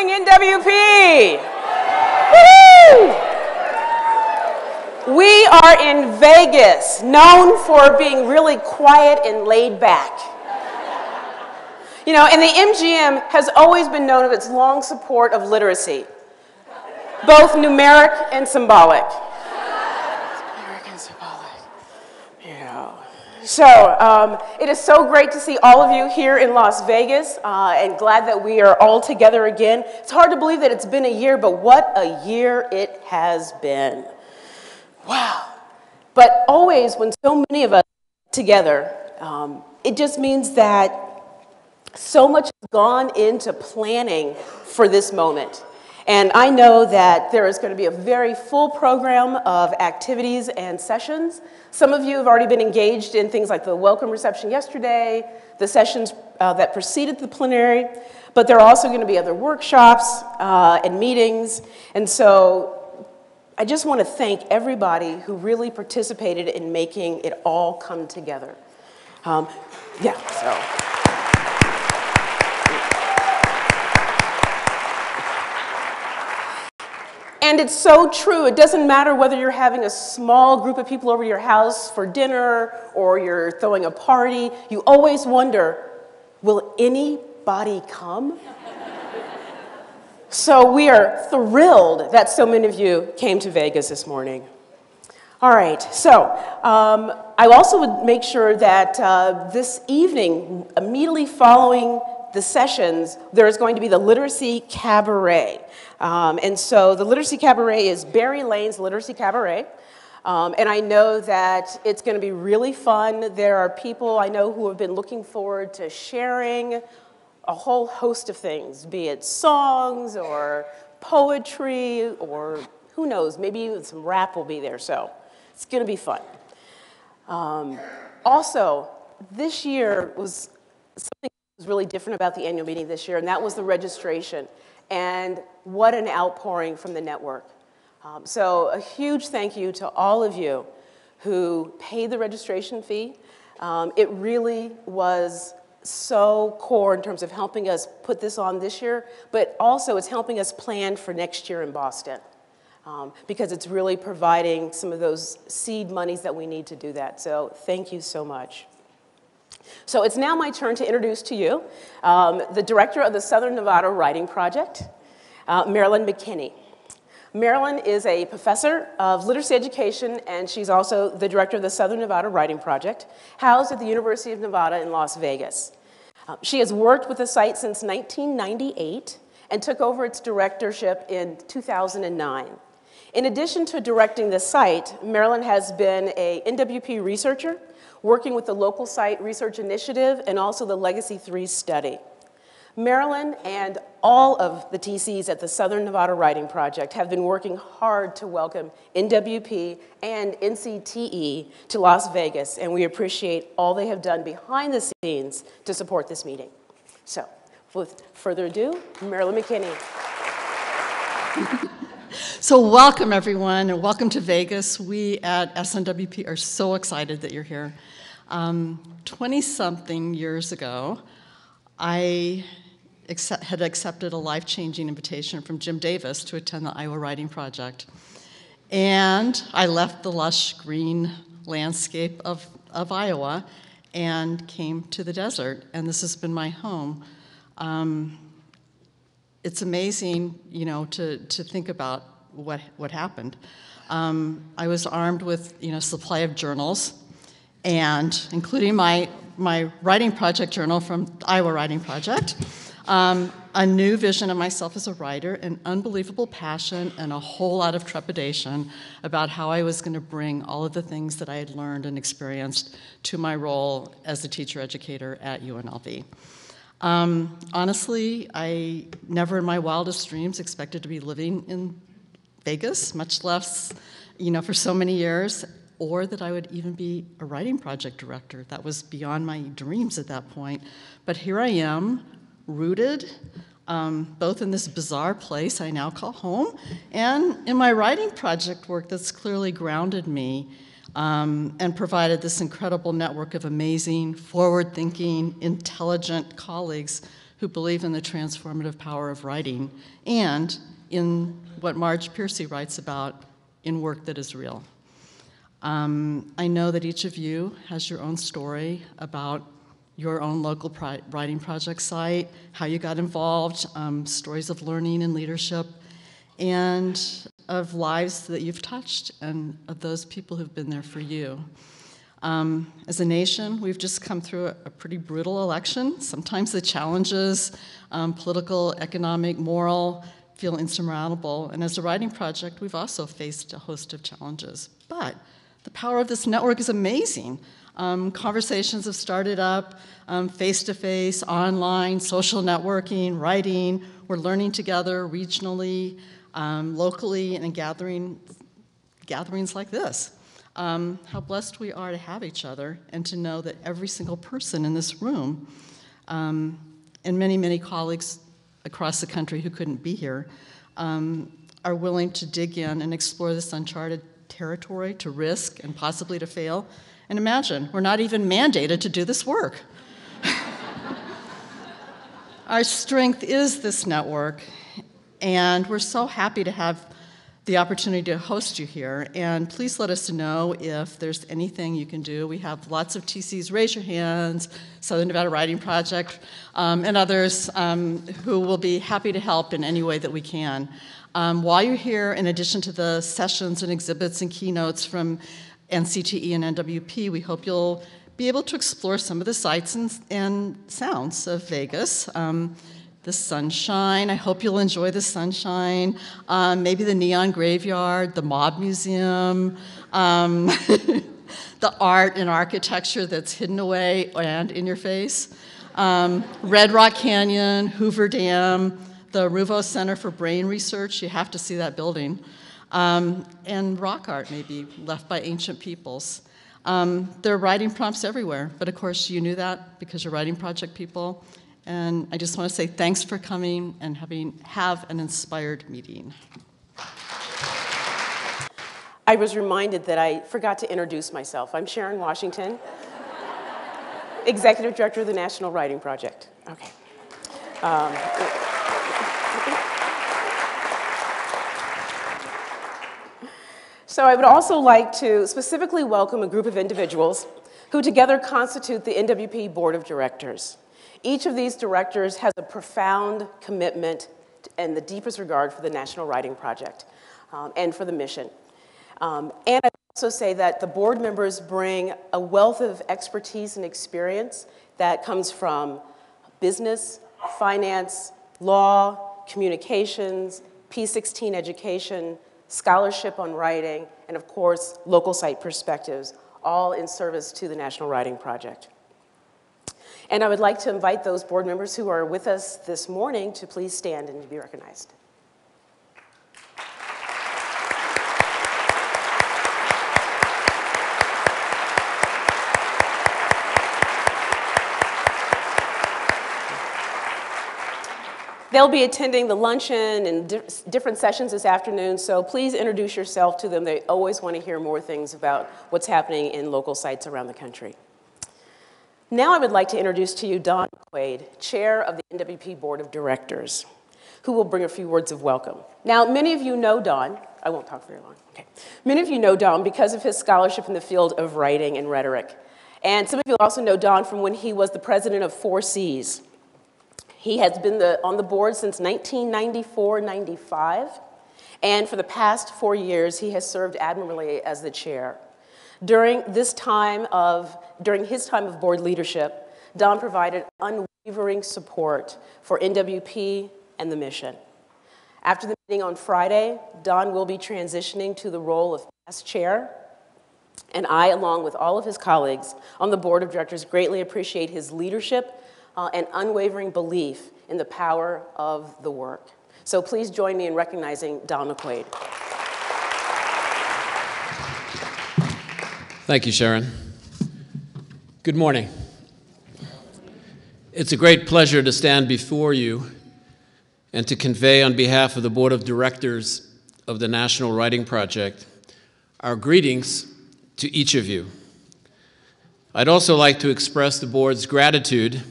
morning, NWP. Woo! We are in Vegas, known for being really quiet and laid back. You know, and the MGM has always been known of its long support of literacy, both numeric and symbolic. Numeric and symbolic, you know. So it is so great to see all of you here in Las Vegas, and glad that we are all together again. It's hard to believe that it's been a year, but what a year it has been. Wow. But always when so many of us are together, it just means that so much has gone into planning for this moment. And I know that there is going to be a very full program of activities and sessions. Some of you have already been engaged in things like the welcome reception yesterday, the sessions that preceded the plenary, but there are also going to be other workshops and meetings. And so I just want to thank everybody who really participated in making it all come together. And it's so true. It doesn't matter whether you're having a small group of people over your house for dinner or you're throwing a party. You always wonder, will anybody come? So we are thrilled that so many of you came to Vegas this morning. All right, so I also would make sure that this evening, immediately following the sessions, there is going to be the Literacy Cabaret. And so the Literacy Cabaret is Berry Lane's Literacy Cabaret. And I know that it's going to be really fun. There are people I know who have been looking forward to sharing a whole host of things, be it songs or poetry or who knows, maybe even some rap will be there, so it's going to be fun. Also, this year was something that was really different about the annual meeting this year, and that was the registration. And what an outpouring from the network. So a huge thank you to all of you who paid the registration fee. It really was so core in terms of helping us put this on this year, but also it's helping us plan for next year in Boston, because it's really providing some of those seed monies that we need to do that. So thank you so much. So it's now my turn to introduce to you the director of the Southern Nevada Writing Project, Marilyn McKinney. Marilyn is a professor of literacy education, and she's also the director of the Southern Nevada Writing Project, housed at the University of Nevada in Las Vegas. She has worked with the site since 1998 and took over its directorship in 2009. In addition to directing the site, Marilyn has been an NWP researcher, working with the local site research initiative and also the Legacy 3 study. Marilyn and all of the TCs at the Southern Nevada Writing Project have been working hard to welcome NWP and NCTE to Las Vegas, and we appreciate all they have done behind the scenes to support this meeting. So, with further ado, Marilyn McKinney. So welcome, everyone, and welcome to Vegas. We at SNWP are so excited that you're here. 20-something years ago, I had accepted a life-changing invitation from Jim Davis to attend the Iowa Writing Project. And I left the lush green landscape of Iowa and came to the desert, and this has been my home. It's amazing, you know, to think about what happened. I was armed with, you know, a supply of journals, and including my writing project journal from Iowa Writing Project, a new vision of myself as a writer, an unbelievable passion, and a whole lot of trepidation about how I was going to bring all of the things that I had learned and experienced to my role as a teacher-educator at UNLV. Honestly, I never in my wildest dreams expected to be living in Vegas, much less, you know, for so many years, or that I would even be a writing project director. That was beyond my dreams at that point. But here I am, rooted both in this bizarre place I now call home, and in my writing project work that's clearly grounded me and provided this incredible network of amazing, forward-thinking, intelligent colleagues who believe in the transformative power of writing and in what Marge Piercy writes about in work that is real. I know that each of you has your own story about your own local writing project site, how you got involved, stories of learning and leadership, and of lives that you've touched and of those people who've been there for you. As a nation, we've just come through a pretty brutal election. Sometimes the challenges, political, economic, moral, feel insurmountable. And as a writing project, we've also faced a host of challenges. But the power of this network is amazing. Conversations have started up, face-to-face, online, social networking, writing. We're learning together regionally, locally, and in gatherings like this. How blessed we are to have each other and to know that every single person in this room and many, many colleagues across the country who couldn't be here are willing to dig in and explore this uncharted territory, to risk and possibly to fail. And imagine, we're not even mandated to do this work. Our strength is this network, and we're so happy to have the opportunity to host you here. And please let us know if there's anything you can do. We have lots of TCs. Raise your hands, Southern Nevada Writing Project, and others who will be happy to help in any way that we can. While you're here, in addition to the sessions and exhibits and keynotes from NCTE and NWP, we hope you'll be able to explore some of the sights and sounds of Vegas. The sunshine, I hope you'll enjoy the sunshine, maybe the neon graveyard, the mob museum, the art and architecture that's hidden away and in your face, Red Rock Canyon, Hoover Dam, the Ruvo Center for Brain Research, you have to see that building, and rock art maybe left by ancient peoples. There are writing prompts everywhere, but of course you knew that because you're writing project people. And I just want to say thanks for coming and have an inspired meeting. I was reminded that I forgot to introduce myself. I'm Sharon Washington, Executive Director of the National Writing Project. Okay. So I would also like to specifically welcome a group of individuals who together constitute the NWP Board of Directors. Each of these directors has a profound commitment and the deepest regard for the National Writing Project and for the mission. And I also say that the board members bring a wealth of expertise and experience that comes from business, finance, law, communications, P16 education, scholarship on writing, and of course, local site perspectives, all in service to the National Writing Project. And I would like to invite those board members who are with us this morning to please stand and to be recognized. They'll be attending the luncheon and different sessions this afternoon, so please introduce yourself to them. They always want to hear more things about what's happening in local sites around the country. Now I would like to introduce to you Don McQuade, Chair of the NWP Board of Directors, who will bring a few words of welcome. Now, many of you know Don. I won't talk very long. Okay. Many of you know Don because of his scholarship in the field of writing and rhetoric. And some of you also know Don from when he was the president of 4Cs. He has been on the board since 1994-95, and for the past 4 years, he has served admirably as the chair. During his time of board leadership, Don provided unwavering support for NWP and the mission. After the meeting on Friday, Don will be transitioning to the role of past chair, and I, along with all of his colleagues on the board of directors, greatly appreciate his leadership and unwavering belief in the power of the work. So please join me in recognizing Don McQuade. Thank you, Sharon. Good morning. It's a great pleasure to stand before you and to convey on behalf of the Board of Directors of the National Writing Project our greetings to each of you. I'd also like to express the board's gratitude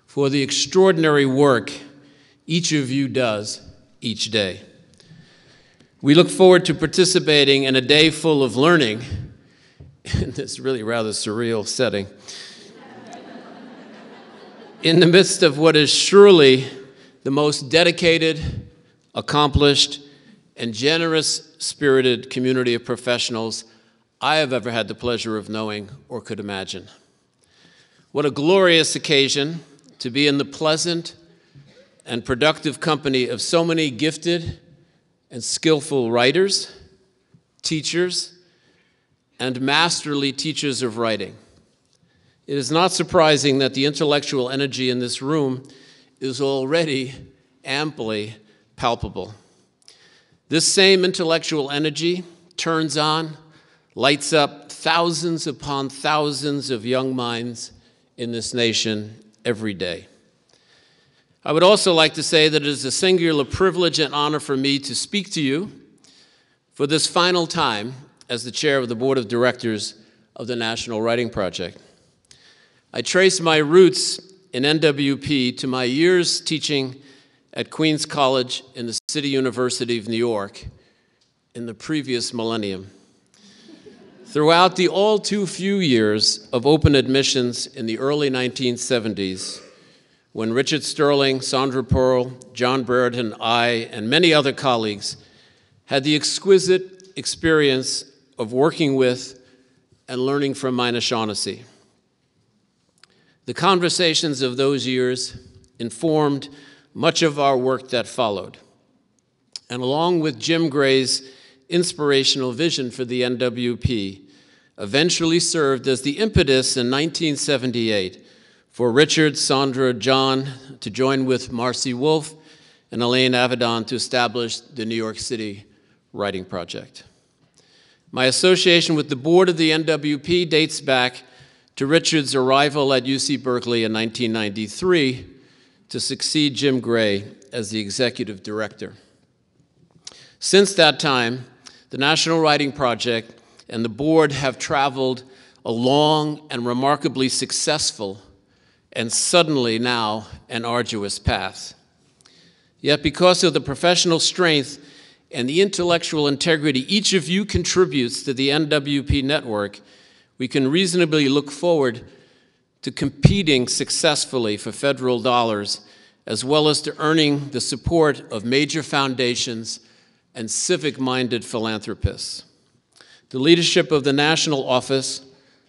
for for the extraordinary work each of you does each day. We look forward to participating in a day full of learning in this really rather surreal setting, in the midst of what is surely the most dedicated, accomplished, and generous-spirited community of professionals I have ever had the pleasure of knowing or could imagine. What a glorious occasion to be in the pleasant and productive company of so many gifted and skillful writers, teachers, and masterly teachers of writing. It is not surprising that the intellectual energy in this room is already amply palpable. This same intellectual energy turns on, lights up thousands upon thousands of young minds in this nation every day. I would also like to say that it is a singular privilege and honor for me to speak to you for this final time as the chair of the board of directors of the National Writing Project. I trace my roots in NWP to my years teaching at Queens College in the City University of New York in the previous millennium. Throughout the all too few years of open admissions in the early 1970s, when Richard Sterling, Sandra Pearl, John Brereton, I, and many other colleagues had the exquisite experience of working with and learning from Mina Shaughnessy. The conversations of those years informed much of our work that followed. And along with Jim Gray's inspirational vision for the NWP, eventually served as the impetus in 1978 for Richard, Sandra, John to join with Marcy Wolf and Elaine Avedon to establish the New York City Writing Project. My association with the board of the NWP dates back to Richard's arrival at UC Berkeley in 1993 to succeed Jim Gray as the executive director. Since that time, the National Writing Project and the board have traveled a long and remarkably successful and suddenly now an arduous path. Yet because of the professional strength and the intellectual integrity each of you contributes to the NWP network, we can reasonably look forward to competing successfully for federal dollars, as well as to earning the support of major foundations and civic-minded philanthropists. The leadership of the national office,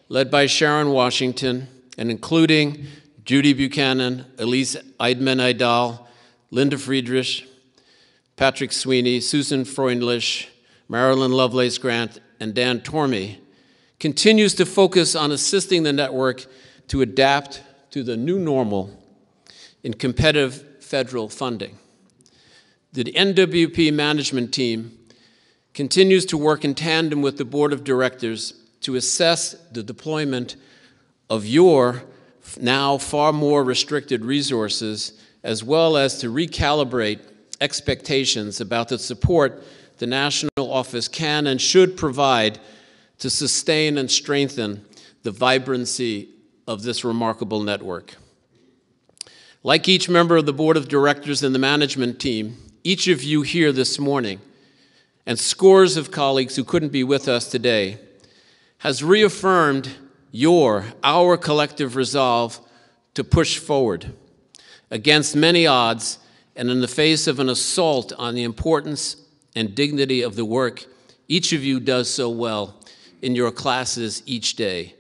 led by Sharon Washington, and including Judy Buchanan, Elise Eidman-Eidal, Linda Friedrich, Patrick Sweeney, Susan Freundlich, Marilyn Lovelace Grant, and Dan Tormey, continues to focus on assisting the network to adapt to the new normal in competitive federal funding. The NWP management team continues to work in tandem with the board of directors to assess the deployment of your now far more restricted resources, as well as to recalibrate expectations about the support the national office can and should provide to sustain and strengthen the vibrancy of this remarkable network. Like each member of the board of directors and the management team, each of you here this morning, and scores of colleagues who couldn't be with us today, has reaffirmed our collective resolve to push forward against many odds and in the face of an assault on the importance and dignity of the work each of you does so well in your classes each day,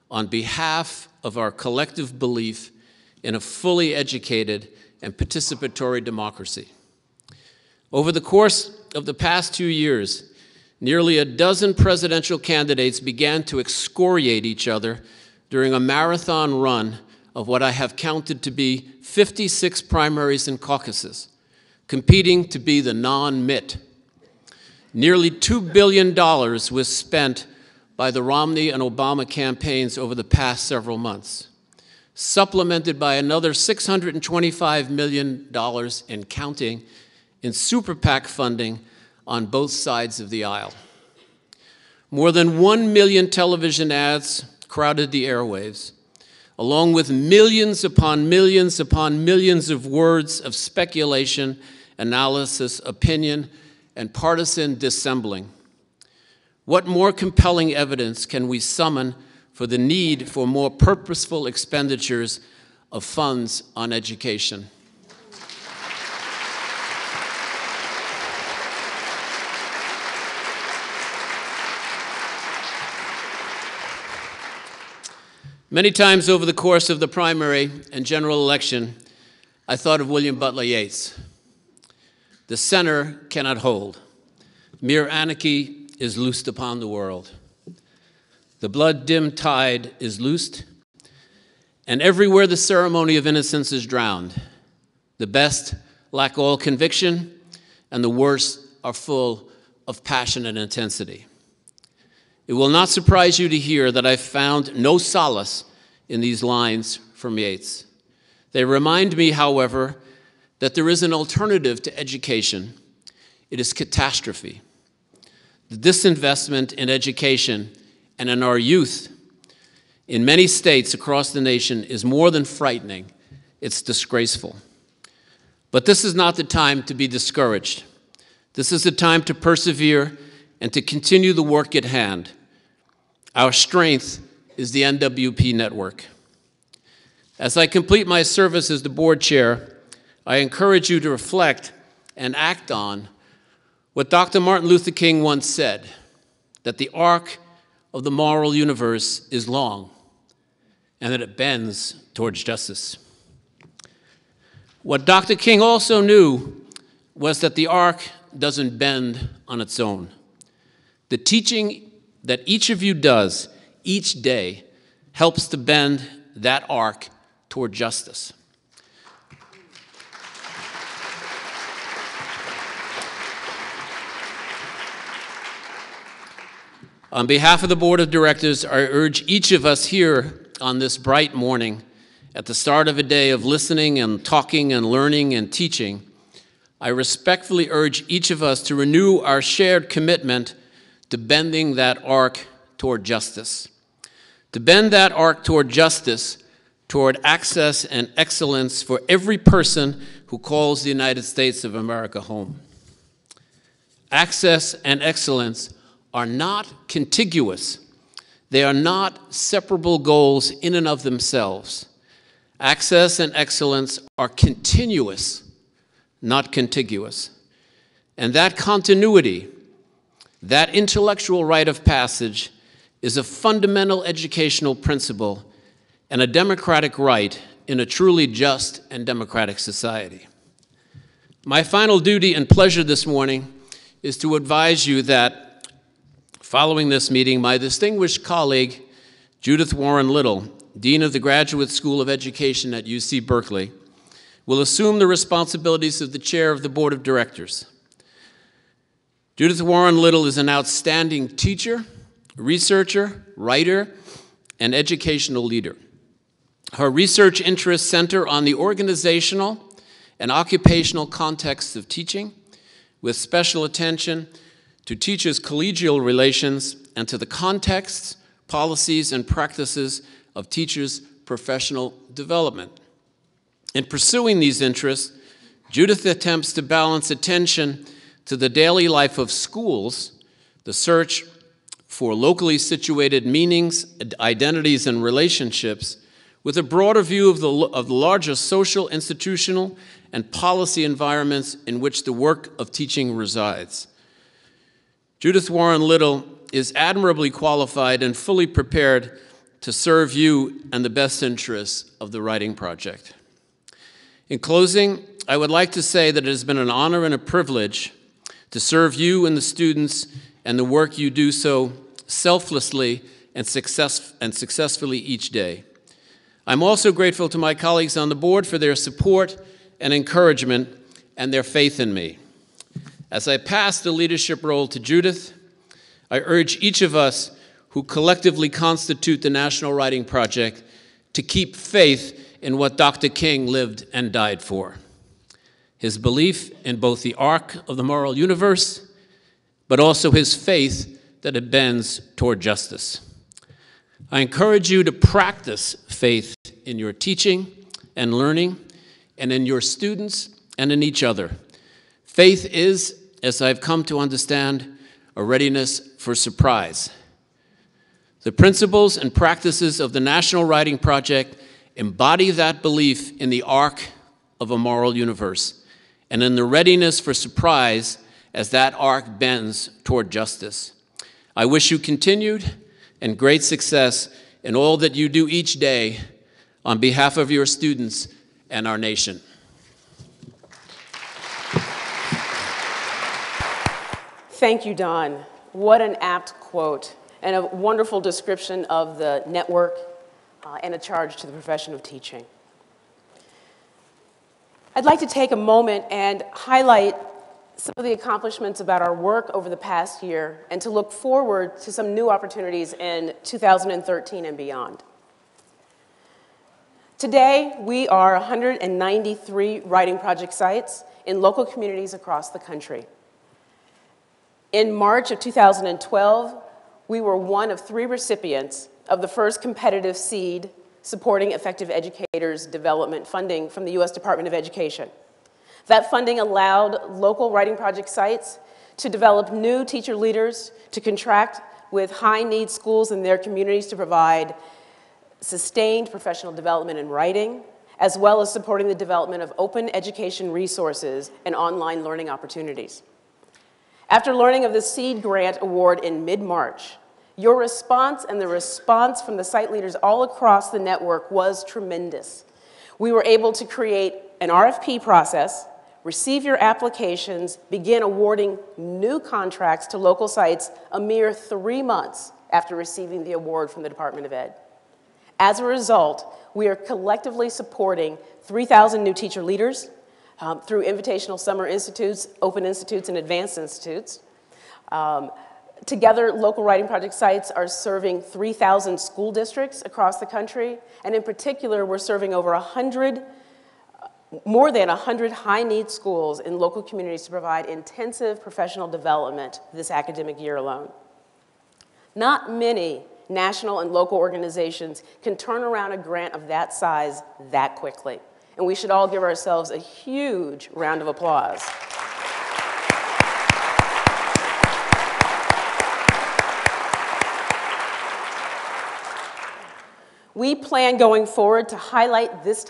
on behalf of our collective belief in a fully educated and participatory democracy. Over the course of the past 2 years, nearly a dozen presidential candidates began to excoriate each other during a marathon run of what I have counted to be 56 primaries and caucuses, competing to be the non-MIT. Nearly $2 billion was spent by the Romney and Obama campaigns over the past several months, supplemented by another $625 million and counting in super PAC funding on both sides of the aisle. More than 1 million television ads crowded the airwaves. along with millions upon millions upon millions of words of speculation, analysis, opinion, and partisan dissembling. What more compelling evidence can we summon for the need for more purposeful expenditures of funds on education? Many times over the course of the primary and general election, I thought of William Butler Yeats. The center cannot hold. Mere anarchy is loosed upon the world. The blood-dimmed tide is loosed, and everywhere the ceremony of innocence is drowned. The best lack all conviction, and the worst are full of passion and intensity. It will not surprise you to hear that I found no solace in these lines from Yeats. They remind me, however, that there is an alternative to education. It is catastrophe. The disinvestment in education and in our youth in many states across the nation is more than frightening. It's disgraceful. But this is not the time to be discouraged. This is the time to persevere and to continue the work at hand. Our strength is the NWP network. As I complete my service as the board chair, I encourage you to reflect and act on what Dr. Martin Luther King once said, that the arc of the moral universe is long and that it bends towards justice. What Dr. King also knew was that the arc doesn't bend on its own. The teaching that each of you does each day helps to bend that arc toward justice. On behalf of the Board of Directors, I urge each of us here on this bright morning, at the start of a day of listening and talking and learning and teaching, I respectfully urge each of us to renew our shared commitment to bending that arc toward justice. To bend that arc toward justice, toward access and excellence for every person who calls the United States of America home. Access and excellence are not contiguous. They are not separable goals in and of themselves. Access and excellence are continuous, not contiguous. And that continuity, that intellectual rite of passage, is a fundamental educational principle and a democratic right in a truly just and democratic society. My final duty and pleasure this morning is to advise you that following this meeting, my distinguished colleague, Judith Warren Little, Dean of the Graduate School of Education at UC Berkeley, will assume the responsibilities of the chair of the Board of Directors. Judith Warren Little is an outstanding teacher, researcher, writer, and educational leader. Her research interests center on the organizational and occupational contexts of teaching, with special attention to teachers' collegial relations and to the contexts, policies, and practices of teachers' professional development. In pursuing these interests, Judith attempts to balance attention to the daily life of schools, the search for locally situated meanings, identities, and relationships, with a broader view of the larger social, institutional, and policy environments in which the work of teaching resides. Judith Warren Little is admirably qualified and fully prepared to serve you and the best interests of the writing project. In closing, I would like to say that it has been an honor and a privilege to serve you and the students and the work you do so selflessly and successfully each day. I'm also grateful to my colleagues on the board for their support and encouragement and their faith in me. As I pass the leadership role to Judith, I urge each of us who collectively constitute the National Writing Project to keep faith in what Dr. King lived and died for. His belief in both the arc of the moral universe, but also his faith that it bends toward justice. I encourage you to practice faith in your teaching and learning, and in your students and in each other. Faith is, as I've come to understand, a readiness for surprise. The principles and practices of the National Writing Project embody that belief in the arc of a moral universe, and in the readiness for surprise as that arc bends toward justice. I wish you continued and great success in all that you do each day on behalf of your students and our nation. Thank you, Don. What an apt quote and a wonderful description of the network and a charge to the profession of teaching. I'd like to take a moment and highlight some of the accomplishments about our work over the past year and to look forward to some new opportunities in 2013 and beyond. Today, we are 193 writing project sites in local communities across the country. In March of 2012, we were one of 3 recipients of the first competitive seed supporting effective educators development funding from the U.S. Department of Education. That funding allowed local writing project sites to develop new teacher leaders, to contract with high-need schools in their communities to provide sustained professional development in writing, as well as supporting the development of open education resources and online learning opportunities. After learning of the seed grant award in mid-March, your response and the response from the site leaders all across the network was tremendous. We were able to create an RFP process, receive your applications, begin awarding new contracts to local sites a mere 3 months after receiving the award from the Department of Ed. As a result, we are collectively supporting 3,000 new teacher leaders through invitational summer institutes, open institutes, and advanced institutes. Together, local writing project sites are serving 3,000 school districts across the country, and in particular, we're serving more than 100 high-need schools in local communities to provide intensive professional development this academic year alone. Not many national and local organizations can turn around a grant of that size that quickly, and we should all give ourselves a huge round of applause. We plan going forward to highlight this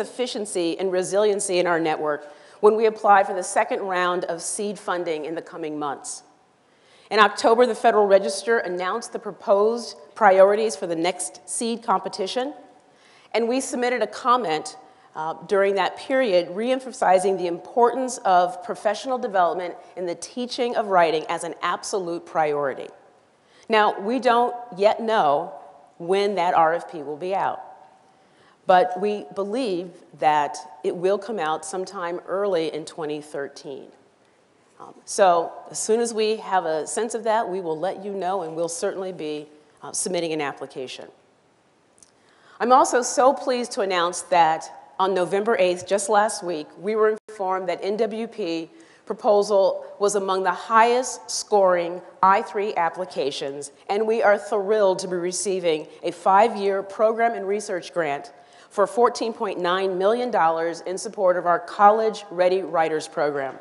efficiency and resiliency in our network when we apply for the second round of seed funding in the coming months. In October, the Federal Register announced the proposed priorities for the next seed competition, and we submitted a comment during that period re-emphasizing the importance of professional development in the teaching of writing as an absolute priority. Now, we don't yet know when that RFP will be out, but we believe that it will come out sometime early in 2013. So as soon as we have a sense of that, we will let you know, and we'll certainly be submitting an application. I'm also so pleased to announce that on November 8th, just last week, we were informed that NWP proposal was among the highest scoring I3 applications, and we are thrilled to be receiving a 5-year program and research grant for $14.9 million in support of our College Ready Writers program.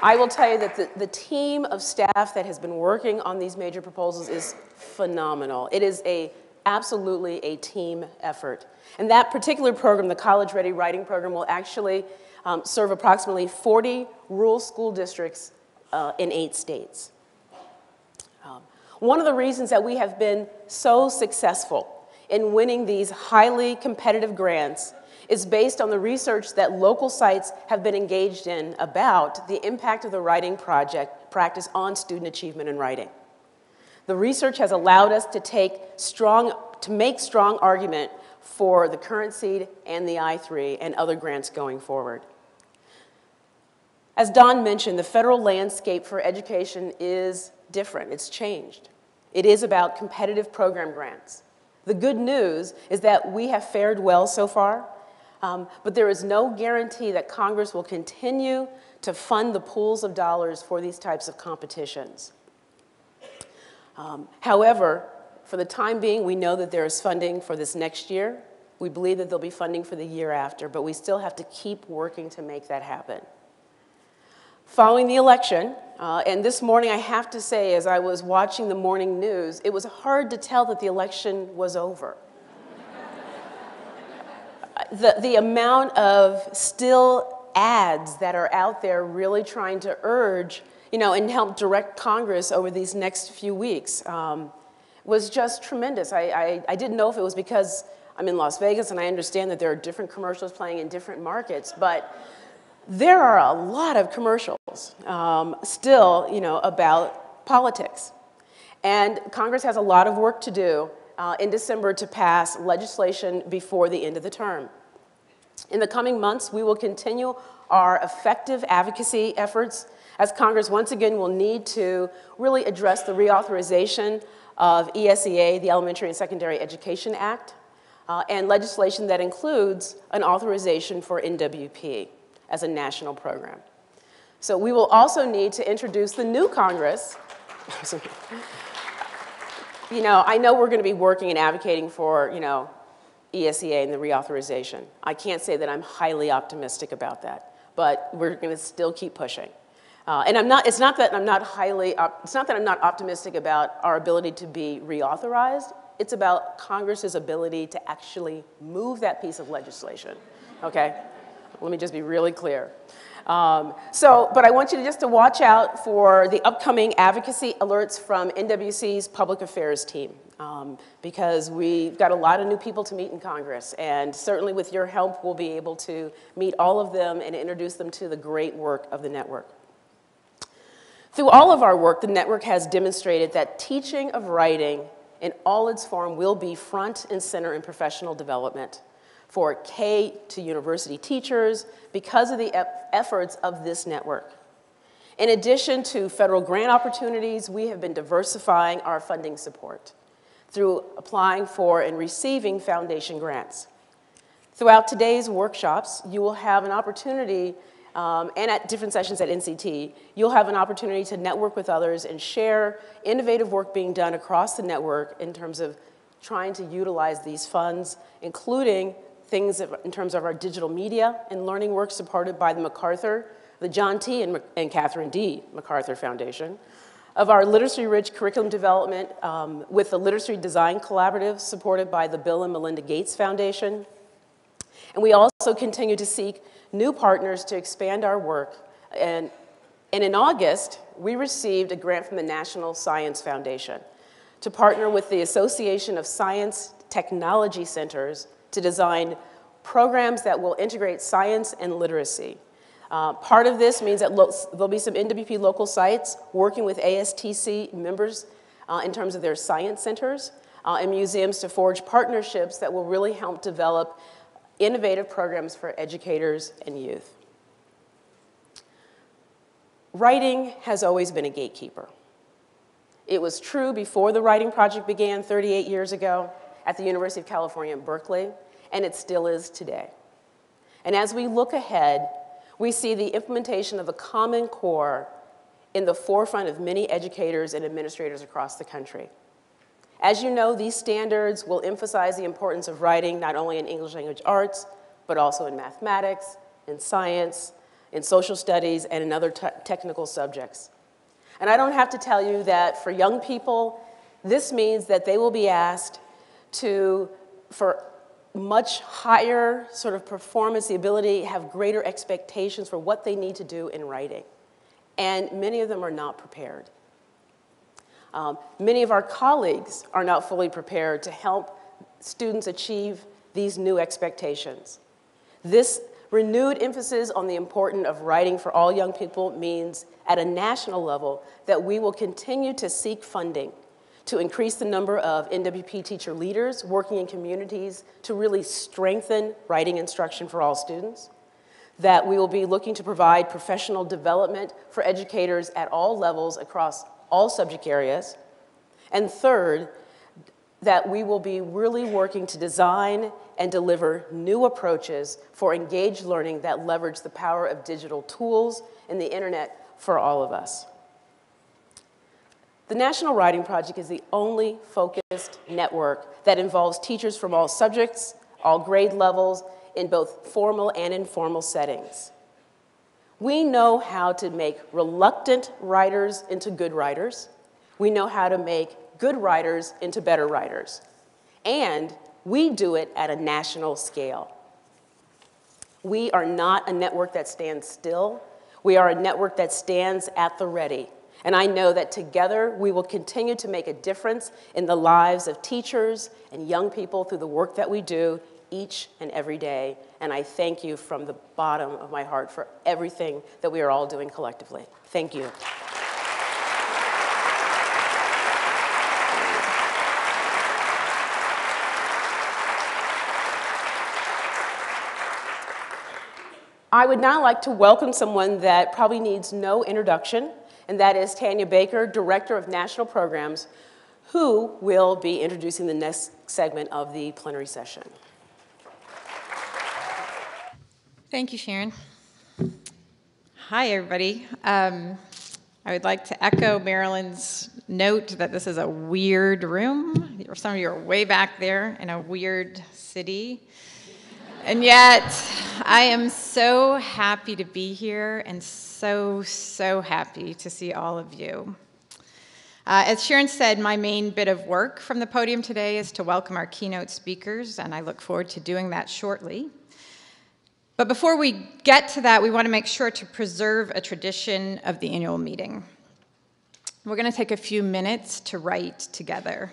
I will tell you that the team of staff that has been working on these major proposals is phenomenal. It is absolutely a team effort. And that particular program, the College Ready Writing Program, will actually serve approximately 40 rural school districts in 8 states. One of the reasons that we have been so successful in winning these highly competitive grants is based on the research that local sites have been engaged in about the impact of the writing practice on student achievement in writing. The research has allowed us to make strong argument for the current seed and the I3 and other grants going forward. As Don mentioned, the federal landscape for education is different. It's changed. It is about competitive program grants. The good news is that we have fared well so far. But there is no guarantee that Congress will continue to fund the pools of dollars for these types of competitions. However, for the time being, we know that there is funding for this next year. We believe that there'll be funding for the year after, but we still have to keep working to make that happen. Following the election, and this morning I have to say, as I was watching the morning news, it was hard to tell that the election was over. The amount of still ads that are out there really trying to urge, and help direct Congress over these next few weeks was just tremendous. I didn't know if it was because I'm in Las Vegas and I understand that there are different commercials playing in different markets, but there are a lot of commercials still, about politics. And Congress has a lot of work to do in December to pass legislation before the end of the term. In the coming months, we will continue our effective advocacy efforts as Congress once again will need to really address the reauthorization of ESEA, the Elementary and Secondary Education Act, and legislation that includes an authorization for NWP as a national program. So we will also need to introduce the new Congress. I know we're going to be working and advocating for, ESEA and the reauthorization. I can't say that I'm highly optimistic about that, but we're going to still keep pushing. And it's not that I'm not optimistic about our ability to be reauthorized. It's about Congress's ability to actually move that piece of legislation, okay? Let me just be really clear. But I want you just to watch out for the upcoming advocacy alerts from NWC's Public Affairs team, because we've got a lot of new people to meet in Congress, and certainly with your help, we'll be able to meet all of them and introduce them to the great work of the network. Through all of our work, the network has demonstrated that teaching of writing in all its form will be front and center in professional development for K to university teachers because of the efforts of this network. In addition to federal grant opportunities, we have been diversifying our funding support through applying for and receiving foundation grants. Throughout today's workshops, you will have an opportunity, and at different sessions at NCT, you'll have an opportunity to network with others and share innovative work being done across the network in terms of trying to utilize these funds, including things in terms of our digital media and learning work supported by the MacArthur, the John T. and Catherine D. MacArthur Foundation, of our literacy-rich curriculum development with the Literacy Design Collaborative supported by the Bill and Melinda Gates Foundation. And we also continue to seek new partners to expand our work. And in August, we received a grant from the National Science Foundation to partner with the Association of Science Technology Centers to design programs that will integrate science and literacy. Part of this means that there'll be some NWP local sites working with ASTC members in terms of their science centers and museums to forge partnerships that will really help develop innovative programs for educators and youth. Writing has always been a gatekeeper. It was true before the Writing Project began 38 years ago at the University of California in Berkeley, and it still is today. And as we look ahead, we see the implementation of a Common Core in the forefront of many educators and administrators across the country. As you know, these standards will emphasize the importance of writing not only in English language arts, but also in mathematics, in science, in social studies, and in other technical subjects. And I don't have to tell you that for young people, this means that they will be asked for much higher sort of performance, the ability to have greater expectations for what they need to do in writing. And many of them are not prepared. Many of our colleagues are not fully prepared to help students achieve these new expectations. This renewed emphasis on the importance of writing for all young people means at a national level that we will continue to seek funding to increase the number of NWP teacher leaders working in communities to really strengthen writing instruction for all students, that we will be looking to provide professional development for educators at all levels across all subject areas, and third, that we will be really working to design and deliver new approaches for engaged learning that leverage the power of digital tools and the internet for all of us. The National Writing Project is the only focused network that involves teachers from all subjects, all grade levels, in both formal and informal settings. We know how to make reluctant writers into good writers. We know how to make good writers into better writers. And we do it at a national scale. We are not a network that stands still. We are a network that stands at the ready. And I know that together we will continue to make a difference in the lives of teachers and young people through the work that we do each and every day. And I thank you from the bottom of my heart for everything that we are all doing collectively. Thank you. I would now like to welcome someone that probably needs no introduction, and that is Tanya Baker, Director of National Programs, who will be introducing the next segment of the plenary session. Thank you, Sharon. Hi, everybody. I would like to echo Marilyn's note that this is a weird room. Some of you are way back there in a weird city. And yet, I am so happy to be here and so happy to see all of you. As Sharon said, my main bit of work from the podium today is to welcome our keynote speakers, and I look forward to doing that shortly. But before we get to that, we want to make sure to preserve a tradition of the annual meeting. We're going to take a few minutes to write together.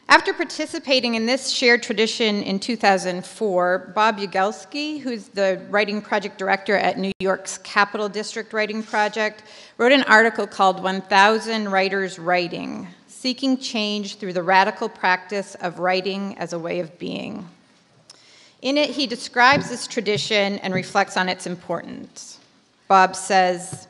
After participating in this shared tradition in 2004, Bob Yagelski, who's the writing project director at New York's Capital District Writing Project, wrote an article called 1,000 Writers Writing, Seeking Change Through the Radical Practice of Writing as a Way of Being. In it, he describes this tradition and reflects on its importance. Bob says,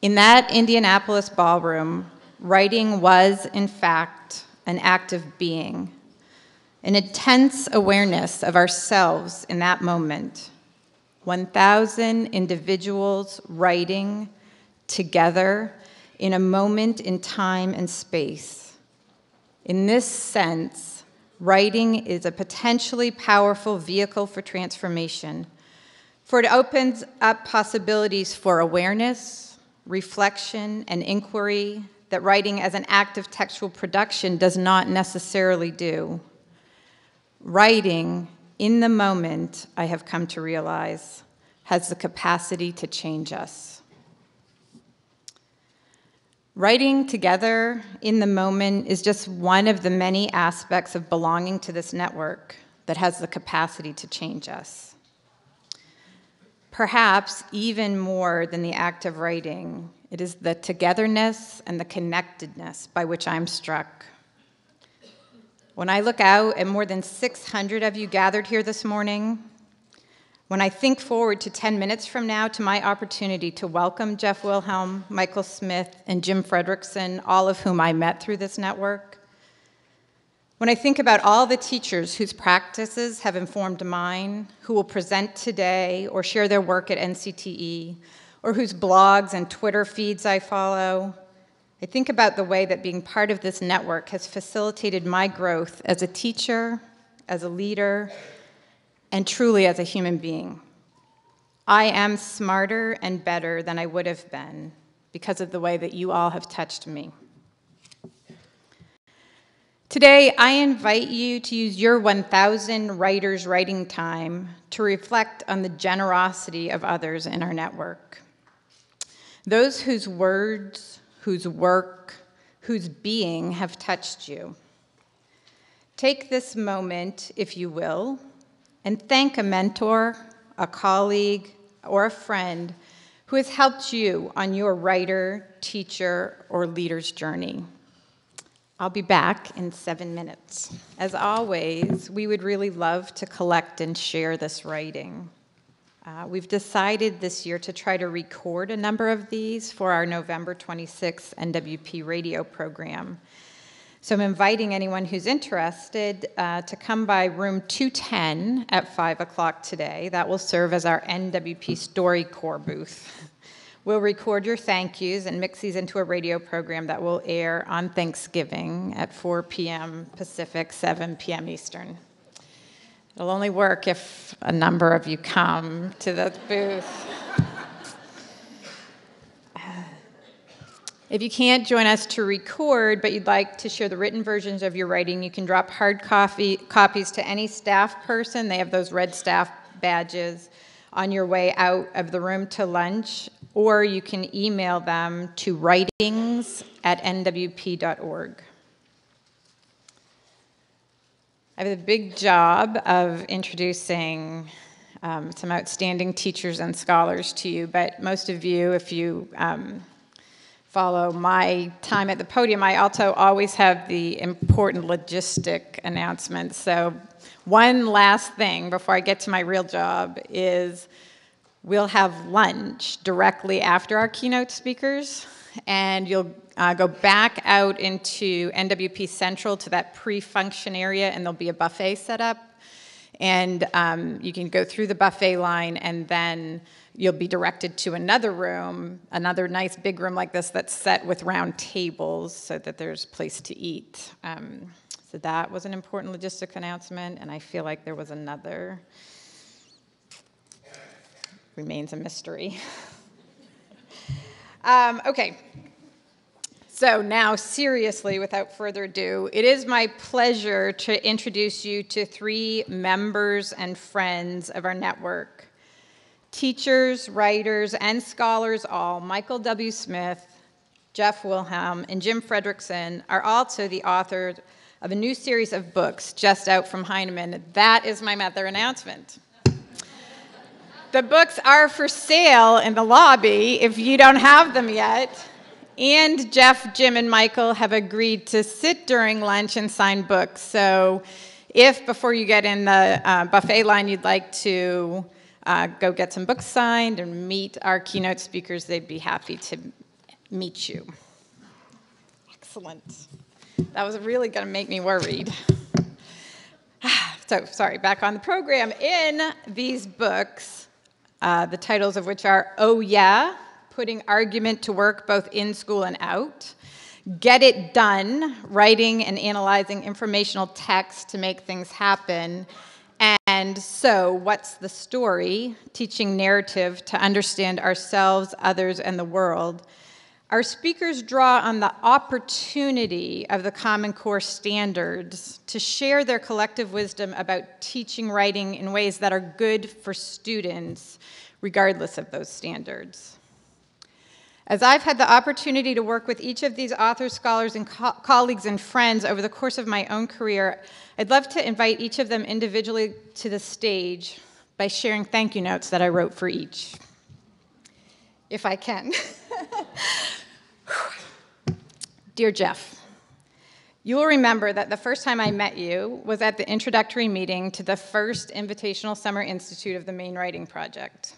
"In that Indianapolis ballroom, writing was, in fact, an act of being, an intense awareness of ourselves in that moment. 1,000 individuals writing together in a moment in time and space. In this sense, writing is a potentially powerful vehicle for transformation, for it opens up possibilities for awareness, reflection, and inquiry that writing as an act of textual production does not necessarily do. Writing, in the moment, I have come to realize, has the capacity to change us." Writing together in the moment is just one of the many aspects of belonging to this network that has the capacity to change us. Perhaps even more than the act of writing, it is the togetherness and the connectedness by which I'm struck. When I look out at more than 600 of you gathered here this morning, when I think forward to 10 minutes from now to my opportunity to welcome Jeff Wilhelm, Michael Smith, and Jim Fredricksen, all of whom I met through this network, when I think about all the teachers whose practices have informed mine, who will present today or share their work at NCTE, or whose blogs and Twitter feeds I follow, I think about the way that being part of this network has facilitated my growth as a teacher, as a leader, and truly as a human being. I am smarter and better than I would have been because of the way that you all have touched me. Today, I invite you to use your 1,000 writers' writing time to reflect on the generosity of others in our network. Those whose words, whose work, whose being have touched you. Take this moment, if you will, and thank a mentor, a colleague, or a friend who has helped you on your writer, teacher, or leader's journey. I'll be back in 7 minutes. As always, we would really love to collect and share this writing. We've decided this year to try to record a number of these for our November 26th NWP radio program. So I'm inviting anyone who's interested to come by room 210 at 5 o'clock today. That will serve as our NWP StoryCorps booth. We'll record your thank yous and mix these into a radio program that will air on Thanksgiving at 4 p.m. Pacific, 7 p.m. Eastern. It'll only work if a number of you come to the booth. If you can't join us to record, but you'd like to share the written versions of your writing, you can drop hard copies to any staff person. They have those red staff badges on your way out of the room to lunch, or you can email them to writings@nwp.org. I have the big job of introducing some outstanding teachers and scholars to you, but most of you, if you follow my time at the podium, I also always have the important logistic announcements. So one last thing before I get to my real job is we'll have lunch directly after our keynote speakers, and you'll go back out into NWP Central to that pre-function area, and there'll be a buffet set up. And you can go through the buffet line, and then you'll be directed to another room, another nice big room like this that's set with round tables so that there's a place to eat. So that was an important logistic announcement, and I feel like there was another. Remains a mystery. Okay. So now, seriously, without further ado, it is my pleasure to introduce you to 3 members and friends of our network. Teachers, writers, and scholars all, Michael W. Smith, Jeff Wilhelm, and Jim Fredricksen are also the authors of a new series of books just out from Heinemann. That is my other announcement. The books are for sale in the lobby if you don't have them yet. And Jeff, Jim, and Michael have agreed to sit during lunch and sign books. So if before you get in the buffet line you'd like to go get some books signed and meet our keynote speakers, they'd be happy to meet you. Excellent. That was really going to make me worried. So, sorry, back on the program. In these books, the titles of which are Oh Yeah, Putting Argument to Work Both in School and Out, Get It Done, Writing and Analyzing Informational Text to Make Things Happen, and So What's the Story? Teaching Narrative to Understand Ourselves, Others, and the World. Our speakers draw on the opportunity of the Common Core standards to share their collective wisdom about teaching writing in ways that are good for students, regardless of those standards. As I've had the opportunity to work with each of these authors, scholars, and colleagues and friends over the course of my own career, I'd love to invite each of them individually to the stage by sharing thank you notes that I wrote for each, if I can. Dear Jeff, you will remember that the first time I met you was at the introductory meeting to the first Invitational Summer Institute of the Maine Writing Project.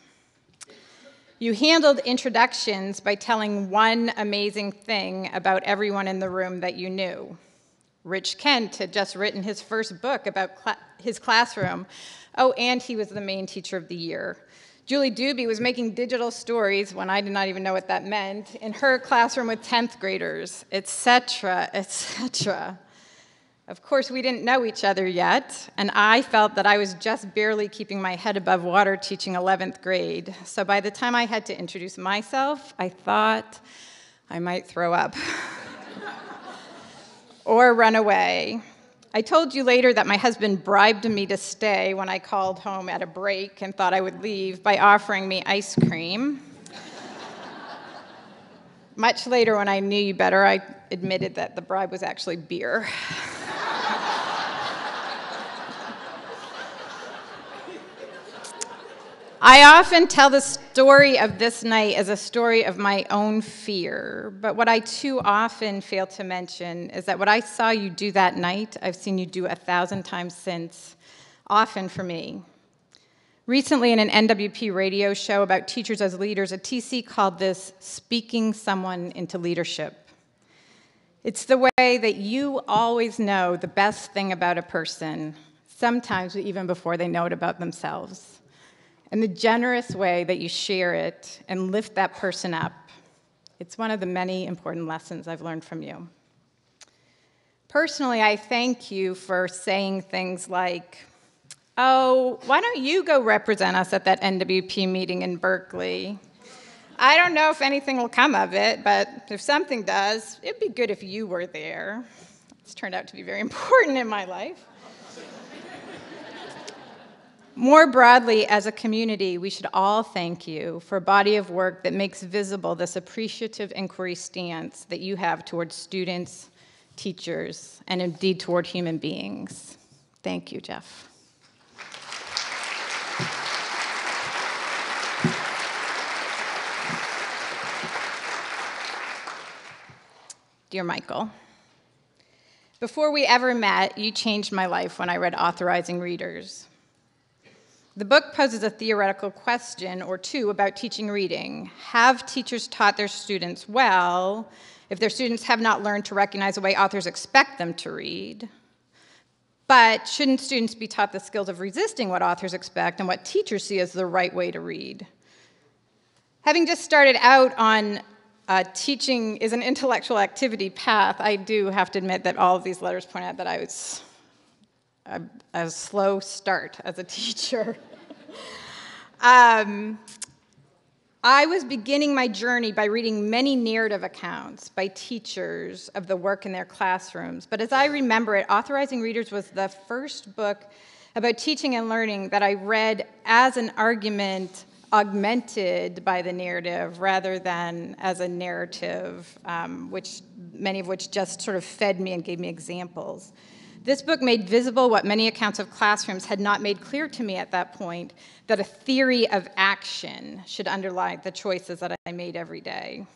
You handled introductions by telling one amazing thing about everyone in the room that you knew. Rich Kent had just written his first book about his classroom. Oh, and he was the Maine Teacher of the Year. Julie Doobie was making digital stories when I did not even know what that meant in her classroom with 10th graders, etc., etc. Of course, we didn't know each other yet, and I felt that I was just barely keeping my head above water teaching 11th grade. So by the time I had to introduce myself, I thought I might throw up or run away. I told you later that my husband bribed me to stay when I called home at a break and thought I would leave by offering me ice cream. Much later, when I knew you better, I admitted that the bribe was actually beer. I often tell the story of this night as a story of my own fear, but what I too often fail to mention is that what I saw you do that night, I've seen you do 1,000 times since, often for me. Recently in an NWP radio show about teachers as leaders, a TC called this speaking someone into leadership. It's the way that you always know the best thing about a person, sometimes even before they know it about themselves. And the generous way that you share it and lift that person up. It's one of the many important lessons I've learned from you. Personally, I thank you for saying things like, oh, why don't you go represent us at that NWP meeting in Berkeley? I don't know if anything will come of it, but if something does, it'd be good if you were there. It's turned out to be very important in my life. More broadly, as a community, we should all thank you for a body of work that makes visible this appreciative inquiry stance that you have towards students, teachers, and indeed toward human beings. Thank you, Jeff. Dear Michael, before we ever met, you changed my life when I read Authorizing Readers. The book poses a theoretical question or two about teaching reading. Have teachers taught their students well if their students have not learned to recognize the way authors expect them to read? But shouldn't students be taught the skills of resisting what authors expect and what teachers see as the right way to read? Having just started out on teaching is an intellectual activity path, I do have to admit that all of these letters point out that I was a slow start as a teacher. I was beginning my journey by reading many narrative accounts by teachers of the work in their classrooms. But as I remember it, Authorizing Readers was the first book about teaching and learning that I read as an argument augmented by the narrative rather than as a narrative, many of which just sort of fed me and gave me examples. This book made visible what many accounts of classrooms had not made clear to me at that point, that a theory of action should underlie the choices that I made every day.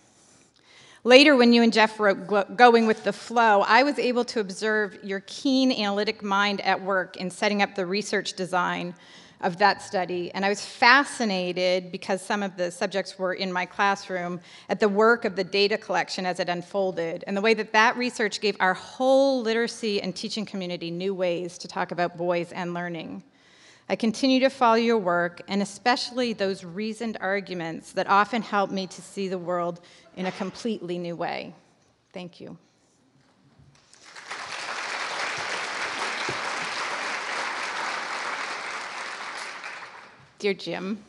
Later, when you and Jeff wrote Going with the Flow, I was able to observe your keen analytic mind at work in setting up the research design of that study, and I was fascinated, because some of the subjects were in my classroom, at the work of the data collection as it unfolded, and the way that that research gave our whole literacy and teaching community new ways to talk about boys and learning. I continue to follow your work, and especially those reasoned arguments that often help me to see the world in a completely new way. Thank you. Dear Jim,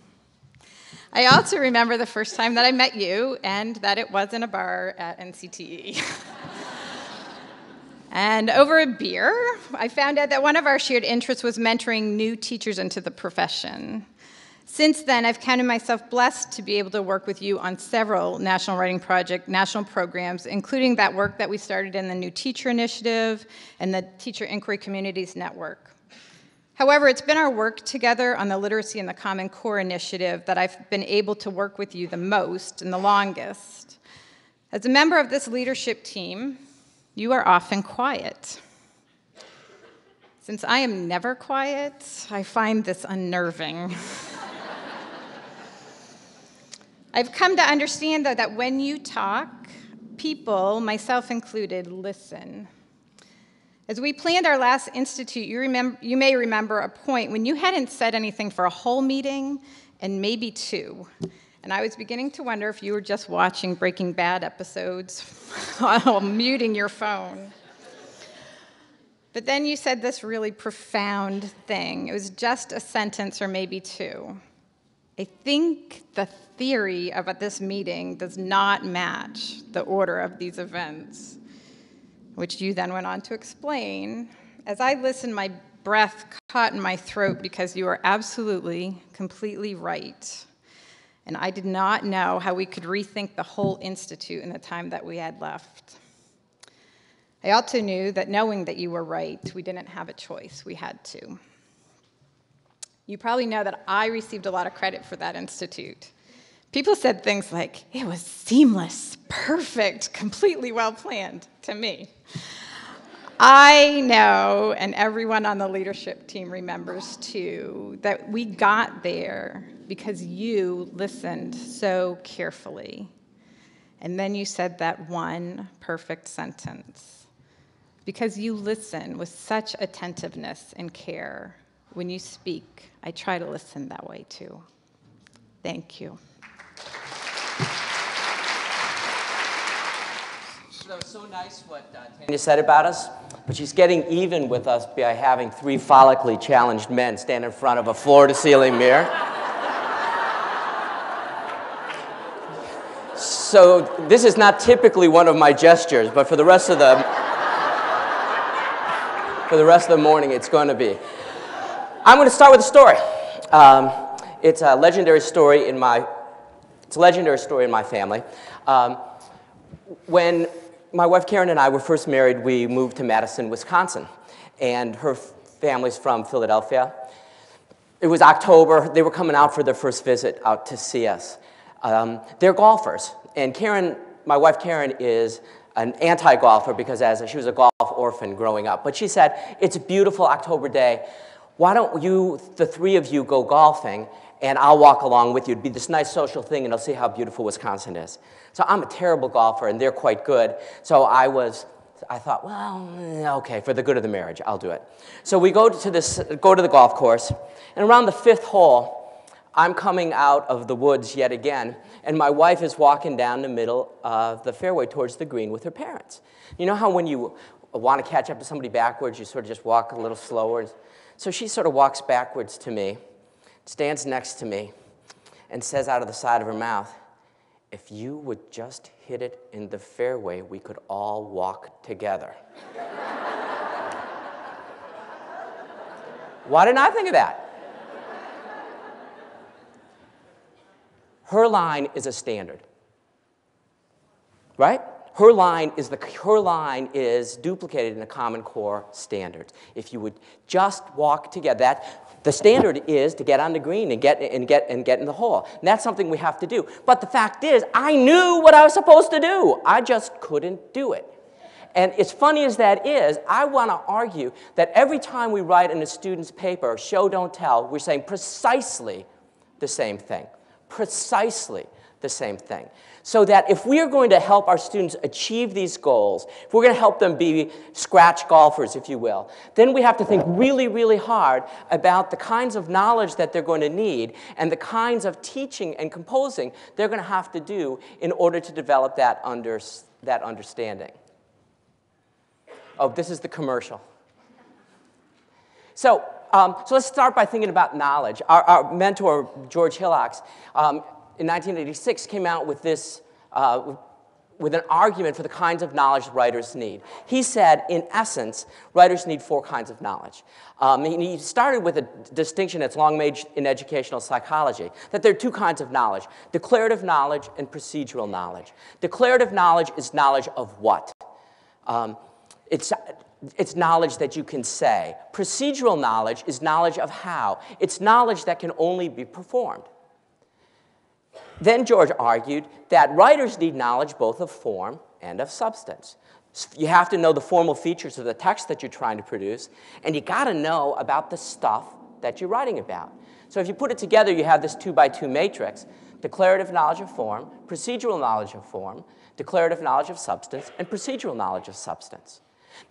I also remember the first time that I met you, and that it was in a bar at NCTE. And over a beer, I found out that one of our shared interests was mentoring new teachers into the profession. Since then, I've counted myself blessed to be able to work with you on several national programs, including that work that we started in the New Teacher Initiative and the Teacher Inquiry Communities Network. However, it's been our work together on the Literacy and the Common Core initiative that I've been able to work with you the most and the longest. As a member of this leadership team, you are often quiet. Since I am never quiet, I find this unnerving. I've come to understand, though, that when you talk, people, myself included, listen. As we planned our last institute, you may remember a point when you hadn't said anything for a whole meeting and maybe two. And I was beginning to wonder if you were just watching Breaking Bad episodes while muting your phone. But then you said this really profound thing. It was just a sentence or maybe two. I think the theory about this meeting does not match the order of these events, which you then went on to explain. As I listened, my breath caught in my throat because you are absolutely, completely right. And I did not know how we could rethink the whole institute in the time that we had left. I also knew that knowing that you were right, we didn't have a choice, we had to. You probably know that I received a lot of credit for that institute. People said things like, it was seamless, perfect, completely well-planned to me. I know, and everyone on the leadership team remembers too, that we got there because you listened so carefully. And then you said that one perfect sentence. Because you listen with such attentiveness and care. When you speak, I try to listen that way too. Thank you. That was so nice what Tanya said about us, but she's getting even with us by having 3 follically challenged men stand in front of a floor-to-ceiling mirror. So this is not typically one of my gestures, but for the rest of the morning, it's going to be. I'm going to start with a story. It's a legendary story in my family. When my wife Karen and I were first married, we moved to Madison, Wisconsin, and her family's from Philadelphia. It was October. They were coming out for their first visit out to see us. They're golfers, and Karen, my wife Karen, is an anti-golfer because she was a golf orphan growing up. But she said, it's a beautiful October day. Why don't you, the 3 of you, go golfing, and I'll walk along with you. It'd be this nice social thing, and I'll see how beautiful Wisconsin is. So I'm a terrible golfer, and they're quite good. So I thought, well, okay, for the good of the marriage, I'll do it. So we go to the golf course, and around the 5th hole, I'm coming out of the woods yet again, and my wife is walking down the middle of the fairway towards the green with her parents. You know how when you want to catch up to somebody backwards, you sort of just walk a little slower? So she sort of walks backwards to me, stands next to me, and says out of the side of her mouth, if you would just hit it in the fairway, we could all walk together. Why didn't I think of that? Her line is a standard, right? Her line is duplicated in the Common Core standards. If you would just walk together, the standard is to get on the green and get in the hole. And that's something we have to do. But the fact is, I knew what I was supposed to do. I just couldn't do it. And as funny as that is, I want to argue that every time we write in a student's paper, show, don't tell, we're saying precisely the same thing. Precisely the same thing. So that if we are going to help our students achieve these goals, if we're going to help them be scratch golfers, if you will, then we have to think really, really hard about the kinds of knowledge that they're going to need and the kinds of teaching and composing they're going to have to do in order to develop that understanding. Oh, this is the commercial. So let's start by thinking about knowledge. Our mentor, George Hillocks, in 1986 came out with this, with an argument for the kinds of knowledge writers need. He said, in essence, writers need 4 kinds of knowledge. He started with a distinction that's long made in educational psychology, that there are 2 kinds of knowledge, declarative knowledge and procedural knowledge. Declarative knowledge is knowledge of what? It's knowledge that you can say. Procedural knowledge is knowledge of how. It's knowledge that can only be performed. Then George argued that writers need knowledge both of form and of substance. You have to know the formal features of the text that you're trying to produce, and you got to know about the stuff that you're writing about. So if you put it together, you have this 2x2 matrix: declarative knowledge of form, procedural knowledge of form, declarative knowledge of substance, and procedural knowledge of substance.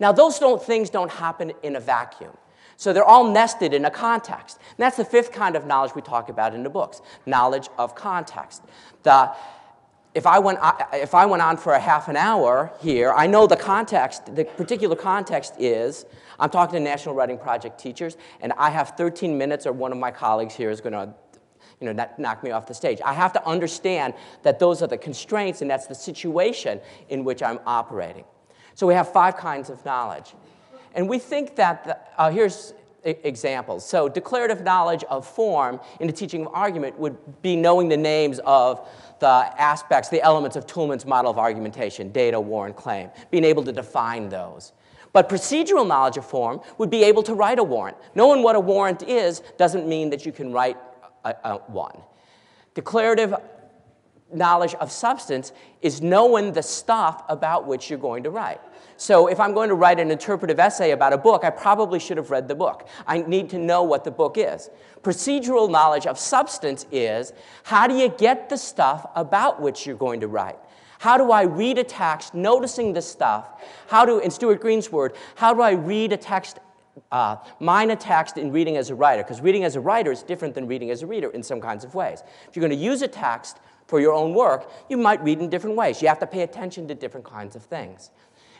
Now, those things don't happen in a vacuum. So they're all nested in a context. And that's the 5th kind of knowledge we talk about in the books, knowledge of context. If I went on for a half an hour here, I know the context, the particular context is, I'm talking to National Writing Project teachers, and I have 13 minutes, or one of my colleagues here is going to knock me off the stage. I have to understand that those are the constraints, and that's the situation in which I'm operating. So we have 5 kinds of knowledge. And we think that, here's examples. So declarative knowledge of form in the teaching of argument would be knowing the names of the aspects, the elements of Toulmin's model of argumentation, data, warrant, claim, being able to define those. But procedural knowledge of form would be able to write a warrant. Knowing what a warrant is doesn't mean that you can write one. Declarative knowledge of substance is knowing the stuff about which you're going to write. So if I'm going to write an interpretive essay about a book, I probably should have read the book. I need to know what the book is. Procedural knowledge of substance is, how do you get the stuff about which you're going to write? How do I read a text, noticing the stuff? In Stuart Green's word, how do I read a text, mine a text in reading as a writer? Because reading as a writer is different than reading as a reader in some kinds of ways. If you're going to use a text for your own work, you might read in different ways. You have to pay attention to different kinds of things.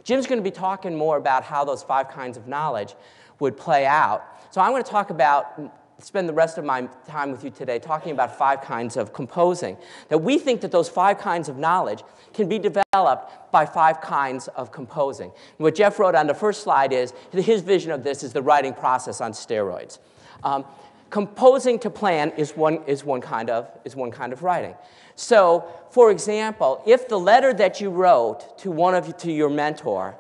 Jim's going to be talking more about how those 5 kinds of knowledge would play out. So I'm going to spend the rest of my time with you today talking about 5 kinds of composing. That we think that those 5 kinds of knowledge can be developed by 5 kinds of composing. And what Jeff wrote on the first slide is, his vision of this is the writing process on steroids. Composing to plan is one kind of writing. So, for example, if the letter that you wrote to your mentor,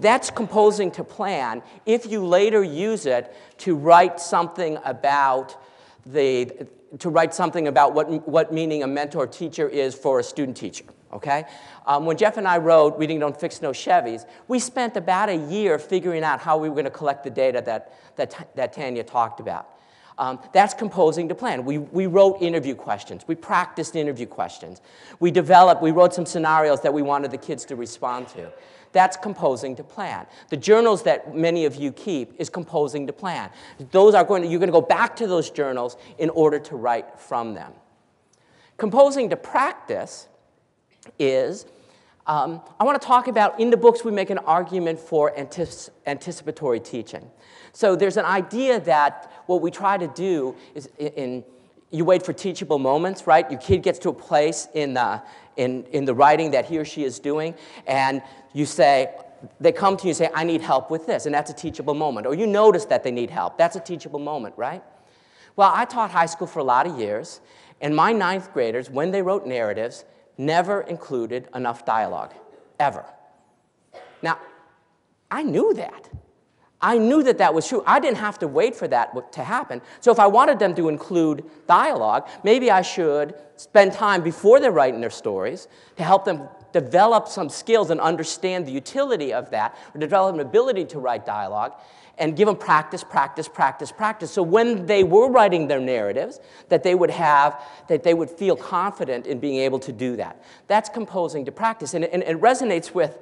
that's composing to plan if you later use it to write something about what meaning a mentor teacher is for a student teacher. Okay? When Jeff and I wrote Reading Don't Fix No Chevys, we spent about a year figuring out how we were going to collect the data that Tanya talked about. That's composing to plan. We wrote interview questions. We practiced interview questions. We wrote some scenarios that we wanted the kids to respond to. That's composing to plan. The journals that many of you keep is composing to plan. You're going to go back to those journals in order to write from them. Composing to practice is, I want to talk about, in the books we make an argument for anticipatory teaching. So there's an idea that what we try to do is, you wait for teachable moments, right? Your kid gets to a place in the writing that he or she is doing, and they come to you and say, I need help with this, and that's a teachable moment. Or you notice that they need help. That's a teachable moment, right? Well, I taught high school for a lot of years, and my 9th graders, when they wrote narratives, never included enough dialogue, ever. Now, I knew that. I knew that that was true. I didn't have to wait for that to happen. So if I wanted them to include dialogue, maybe I should spend time before they're writing their stories to help them develop some skills and understand the utility of that, or develop an ability to write dialogue, and give them practice, practice, practice, practice. So when they were writing their narratives, that they would feel confident in being able to do that. That's composing to practice. And it resonates with,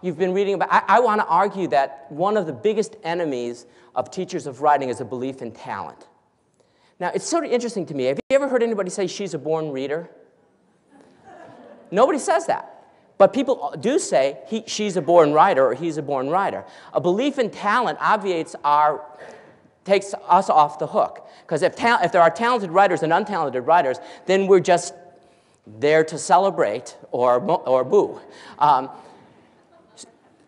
you've been reading about, I want to argue that one of the biggest enemies of teachers of writing is a belief in talent. Now, it's sort of interesting to me. Have you ever heard anybody say she's a born reader? Nobody says that. But people do say she's a born writer or he's a born writer. A belief in talent takes us off the hook. Because if there are talented writers and untalented writers, then we're just there to celebrate or boo.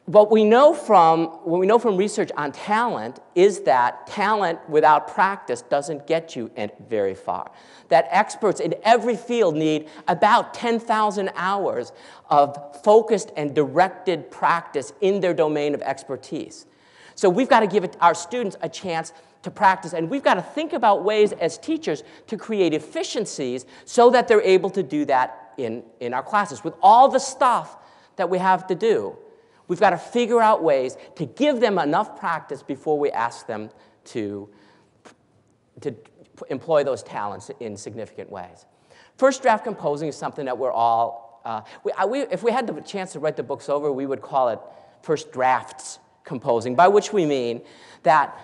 What we know from research on talent is that talent without practice doesn't get you very far. That experts in every field need about 10,000 hours of focused and directed practice in their domain of expertise. So we've got to give our students a chance to practice, and we've got to think about ways as teachers to create efficiencies so that they're able to do that in our classes. With all the stuff that we have to do, we've got to figure out ways to give them enough practice before we ask them to employ those talents in significant ways. First draft composing is something that we're all, if we had the chance to write the books over, we would call it first drafts composing, by which we mean that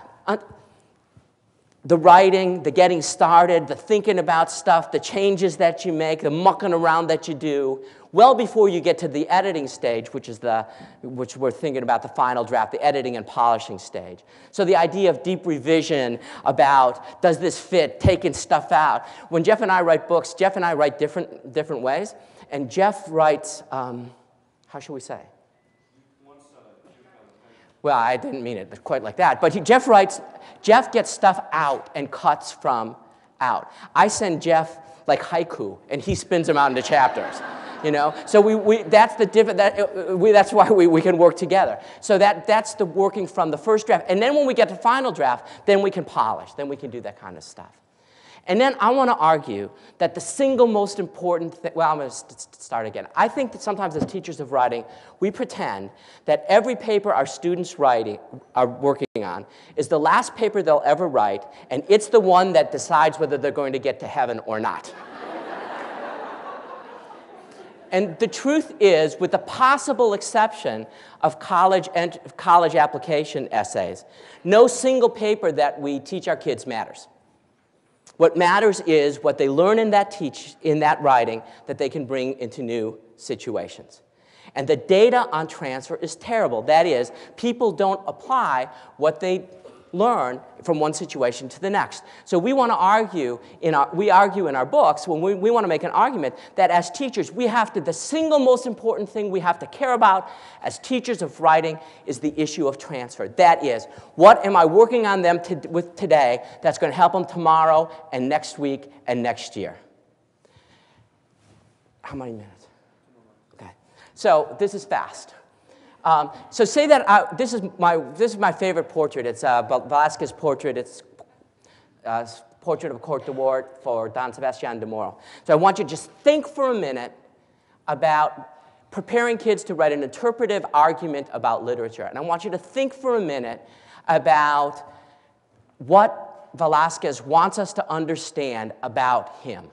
the writing, the getting started, the thinking about stuff, the changes that you make, the mucking around that you do, well before you get to the editing stage, which we're thinking about the final draft, the editing and polishing stage. So the idea of deep revision about, does this fit, taking stuff out. When Jeff and I write books, Jeff and I write different ways, and Jeff writes, how should we say? Well, I didn't mean it quite like that, but Jeff gets stuff out and cuts from out. I send Jeff like haiku, and he spins them out into chapters. You know, so that's why we can work together. So that's the working from the first draft, and then when we get to final draft, then we can polish, then we can do that kind of stuff. And then I want to argue that the single most important thing, well, I'm going to start again. I think that sometimes as teachers of writing, we pretend that every paper our students are working on is the last paper they'll ever write, and it's the one that decides whether they're going to get to heaven or not. And the truth is, with the possible exception of college application essays, no single paper that we teach our kids matters. What matters is what they learn in that writing that they can bring into new situations. And the data on transfer is terrible. That is, people don't apply what they learn from one situation to the next. So we want to argue in our books, when we want to make an argument that as teachers, the single most important thing we have to care about as teachers of writing is the issue of transfer. That is, what am I working on them with today that's going to help them tomorrow and next week and next year? How many minutes? Okay. So this is fast. So say that this is my favorite portrait. It's Velázquez's portrait. It's portrait of Court d'Or for Don Sebastián de Moro. So I want you to just think for a minute about preparing kids to write an interpretive argument about literature. And I want you to think for a minute about what Velázquez wants us to understand about him.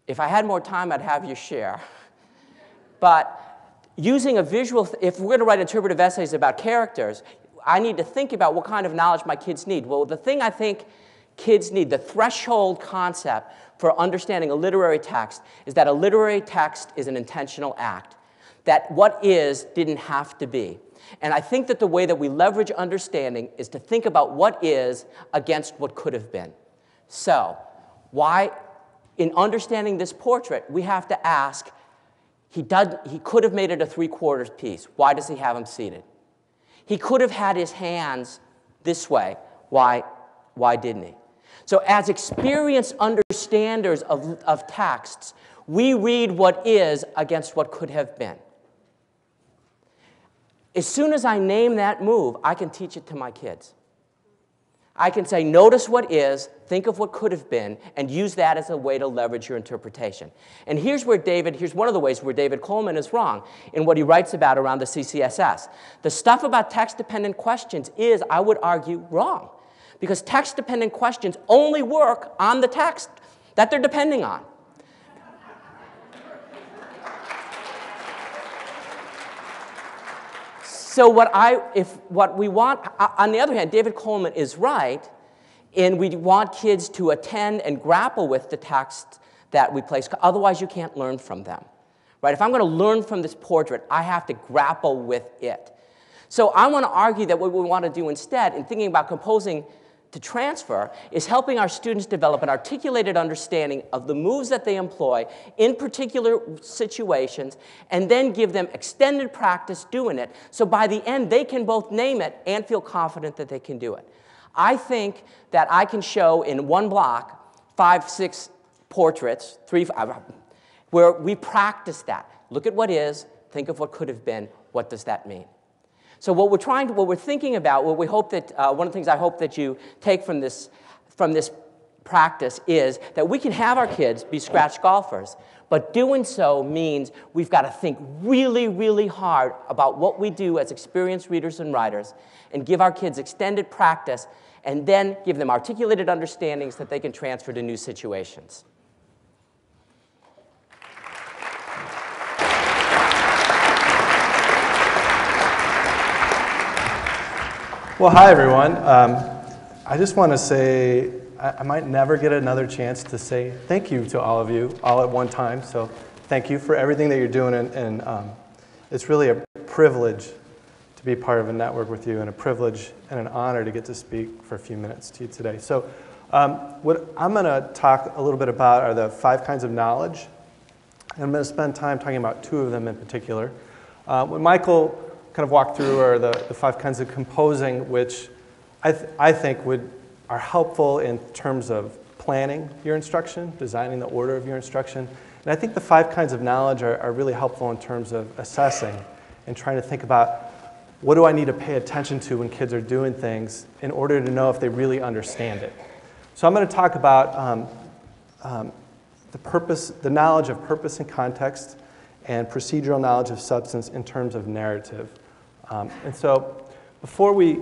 If I had more time, I'd have you share. But using a visual, if we're going to write interpretive essays about characters, I need to think about what kind of knowledge my kids need. Well, the thing I think kids need, the threshold concept for understanding a literary text, is that a literary text is an intentional act. That what is didn't have to be. And I think that the way that we leverage understanding is to think about what is against what could have been. So, in understanding this portrait, we have to ask, he could have made it a 3/4 piece. Why does he have him seated? He could have had his hands this way. Why didn't he? So as experienced understanders of texts, we read what is against what could have been. As soon as I name that move, I can teach it to my kids. I can say, notice what is, think of what could have been, and use that as a way to leverage your interpretation. And here's one of the ways where David Coleman is wrong in what he writes about around the CCSS. The stuff about text-dependent questions is, I would argue, wrong. Because text-dependent questions only work on the text that they're depending on. So what we want, on the other hand, David Coleman is right, and we want kids to attend and grapple with the text that we place. Otherwise, you can't learn from them. Right? If I'm going to learn from this portrait, I have to grapple with it. So I want to argue that what we want to do instead, in thinking about composing to transfer, is helping our students develop an articulated understanding of the moves that they employ in particular situations, and then give them extended practice doing it, so by the end they can both name it and feel confident that they can do it. I think that I can show in one block 5, 6 portraits, 3, 5, where we practice that. Look at what is, think of what could have been, what does that mean? So what we're thinking about, what we hope that, one of the things I hope that you take from this practice is that we can have our kids be scratch golfers, but doing so means we've got to think really, really hard about what we do as experienced readers and writers, and give our kids extended practice, and then give them articulated understandings that they can transfer to new situations. Well, hi, everyone. I just want to say I might never get another chance to say thank you to all of you all at one time. So thank you for everything that you're doing. And it's really a privilege to be part of a network with you, and a privilege and an honor to get to speak for a few minutes to you today. So what I'm going to talk a little bit about are the 5 kinds of knowledge. And I'm going to spend time talking about 2 of them in particular. What Michael kind of walk through are the 5 kinds of composing, which I think are helpful in terms of planning your instruction, designing the order of your instruction. And I think the 5 kinds of knowledge are really helpful in terms of assessing and trying to think about, what do I need to pay attention to when kids are doing things in order to know if they really understand it? So I'm going to talk about the knowledge of purpose and context, and procedural knowledge of substance in terms of narrative. And so before we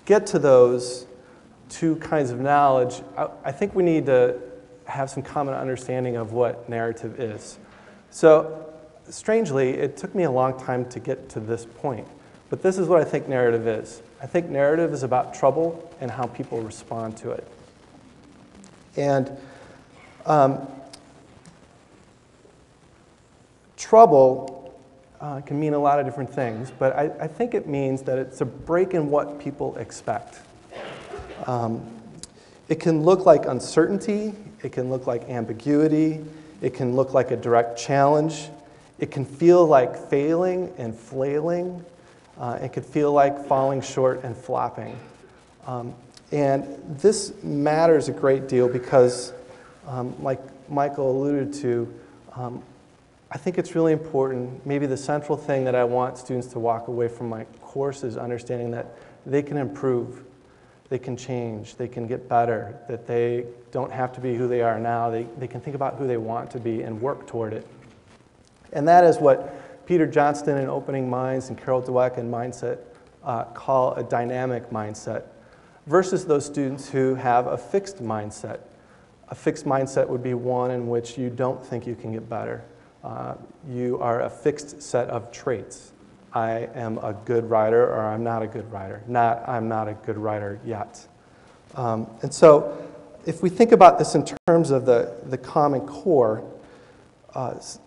get to those two kinds of knowledge, I think we need to have some common understanding of what narrative is. So strangely, it took me a long time to get to this point, but this is what I think narrative is. I think narrative is about trouble and how people respond to it. And trouble can mean a lot of different things, but I think it means that it's a break in what people expect. It can look like uncertainty, it can look like ambiguity, it can look like a direct challenge, it can feel like failing and flailing, it could feel like falling short and flopping. And this matters a great deal because, like Michael alluded to, I think it's really important. Maybe the central thing that I want students to walk away from my course is understanding that they can improve, they can change, they can get better, that they don't have to be who they are now. They can think about who they want to be and work toward it. And that is what Peter Johnston in Opening Minds and Carol Dweck in Mindset call a dynamic mindset, versus those students who have a fixed mindset. A fixed mindset would be one in which you don't think you can get better. You are a fixed set of traits. I am a good writer, or I'm not a good writer. Not, I'm not a good writer yet. And so if we think about this in terms of the Common Core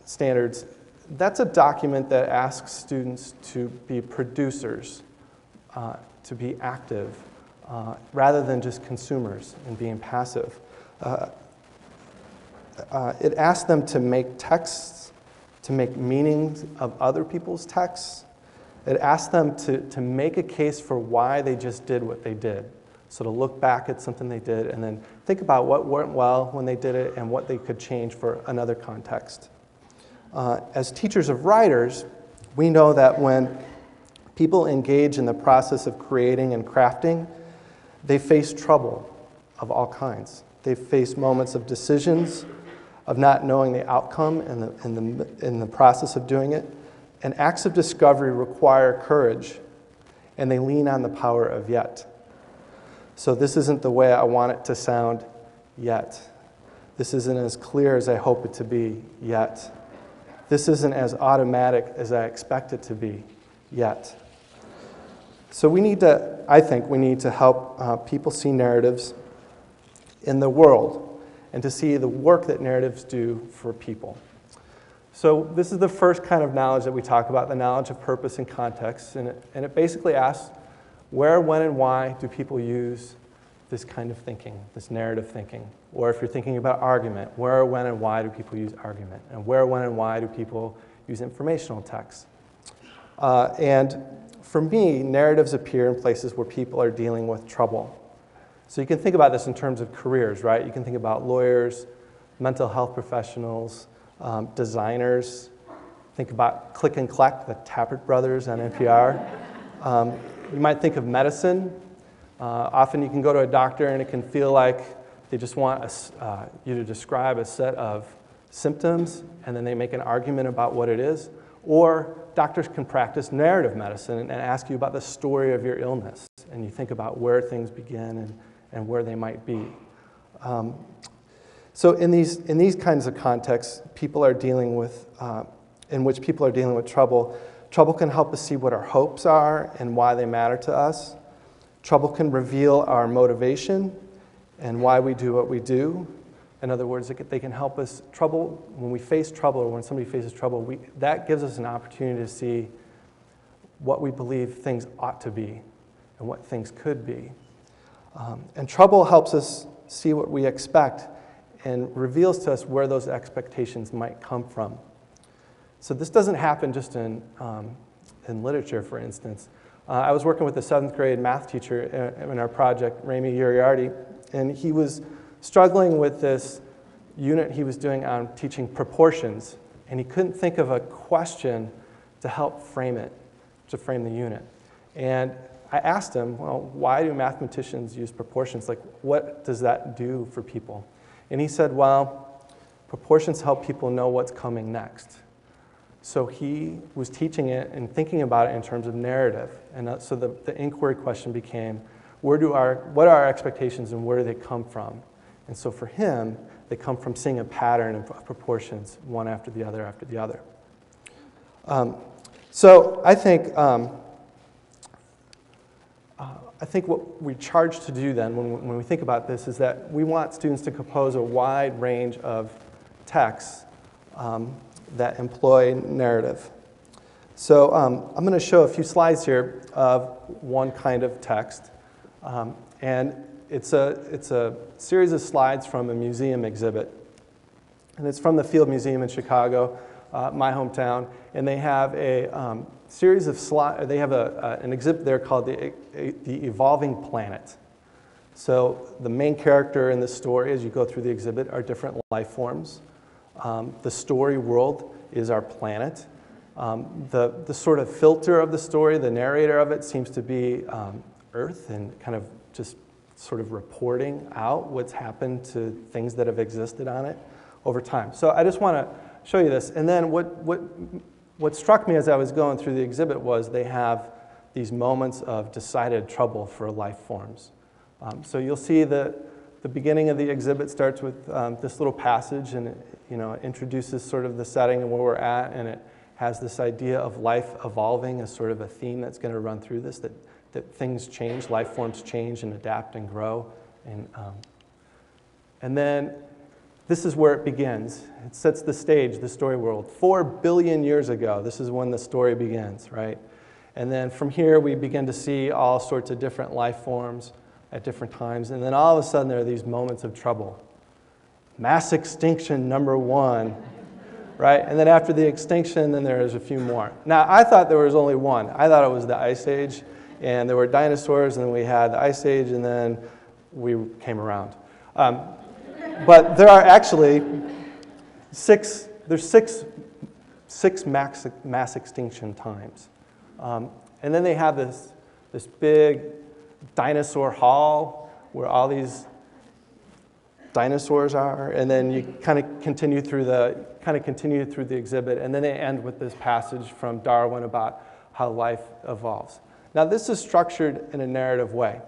standards, that's a document that asks students to be producers, to be active, rather than just consumers and being passive. It asks them to make texts, to make meanings of other people's texts. It asks them to make a case for why they just did what they did. So to look back at something they did and then think about what went well when they did it and what they could change for another context. As teachers of writers, we know that when people engage in the process of creating and crafting, they face trouble of all kinds. They face moments of decisions, of not knowing the outcome in the process of doing it. And acts of discovery require courage, and they lean on the power of yet. So this isn't the way I want it to sound yet. This isn't as clear as I hope it to be yet. This isn't as automatic as I expect it to be yet. So we need to, I think we need to help people see narratives in the world and to see the work that narratives do for people. So this is the first kind of knowledge that we talk about, the knowledge of purpose and context. And it basically asks, where, when, and why do people use this kind of thinking, this narrative thinking? Or if you're thinking about argument, where, when, and why do people use argument? And where, when, and why do people use informational text? And for me, narratives appear in places where people are dealing with trouble. So you can think about this in terms of careers, right? You can think about lawyers, mental health professionals, designers. Think about Click and Collect, the Tappert brothers on NPR. You might think of medicine. Often you can go to a doctor and it can feel like they just want you to describe a set of symptoms and then they make an argument about what it is. Or doctors can practice narrative medicine and ask you about the story of your illness. And you think about where things begin and where they might be. So in these kinds of contexts, people are dealing with, in which people are dealing with trouble. Trouble can help us see what our hopes are and why they matter to us. Trouble can reveal our motivation and why we do what we do. In other words, they can help us. Trouble, when we face trouble or when somebody faces trouble, that gives us an opportunity to see what we believe things ought to be and what things could be. And trouble helps us see what we expect and reveals to us where those expectations might come from. So this doesn't happen just in literature, for instance. I was working with a 7th grade math teacher in our project, Rami Uriarty, and he was struggling with this unit he was doing on teaching proportions, and he couldn't think of a question to help frame it, to frame the unit. And I asked him, well, why do mathematicians use proportions? Like, what does that do for people? And he said, well, proportions help people know what's coming next. So he was teaching it and thinking about it in terms of narrative. And so the inquiry question became, what are our expectations and where do they come from? And so for him, they come from seeing a pattern of proportions, one after the other after the other. So I think what we're charged to do then, when we think about this, is that we want students to compose a wide range of texts that employ narrative. So I'm going to show a few slides here of one kind of text. And it's a series of slides from a museum exhibit. And it's from the Field Museum in Chicago, my hometown. And they have a series of slides. They have an exhibit there called the Evolving Planet. So the main character in the story, as you go through the exhibit, are different life forms. The story world is our planet. The sort of filter of the story, the narrator of it, seems to be Earth, and kind of just sort of reporting out what's happened to things that have existed on it over time. So I just want to show you this. And then what struck me as I was going through the exhibit was they have these moments of decided trouble for life forms. So you'll see the beginning of the exhibit starts with this little passage, and it introduces sort of the setting and where we're at, and it has this idea of life evolving as sort of a theme that's going to run through this, that things change, life forms change and adapt and grow. And then this is where it begins. It sets the stage, the story world. 4 billion years ago, this is when the story begins, right? And then from here, we begin to see all sorts of different life forms at different times. And then all of a sudden, there are these moments of trouble. Mass extinction number 1. Right? And then after the extinction, then there's a few more. Now, I thought there was only one. I thought it was the Ice Age, and there were dinosaurs, and then we had the Ice Age, and then we came around. But there are actually six mass extinction times. And then they have this big dinosaur hall where all these dinosaurs are, and then you kind of continue through the exhibit, and then they end with this passage from Darwin about how life evolves. Now, this is structured in a narrative way.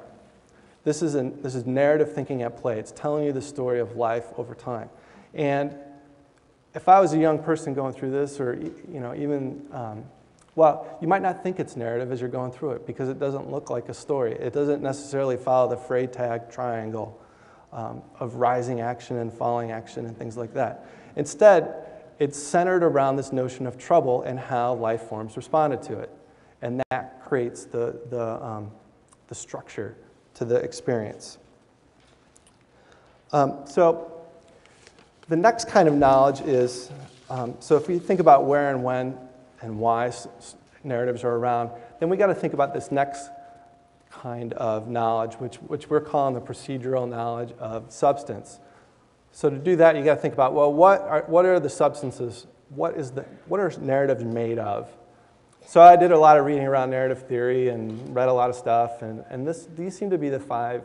This is narrative thinking at play. It's telling you the story of life over time. And if I was a young person going through this, or even well, you might not think it's narrative as you're going through it because it doesn't look like a story. It doesn't necessarily follow the Freytag triangle of rising action and falling action and things like that. Instead, it's centered around this notion of trouble and how life forms responded to it. And that creates the structure to the experience. So the next kind of knowledge is, so if we think about where and when and why narratives are around, then we got to think about this next kind of knowledge, which we're calling the procedural knowledge of substance. So to do that, you got to think about, well, what are the substances? What are narratives made of? So I did a lot of reading around narrative theory and read a lot of stuff, and these seem to be the 5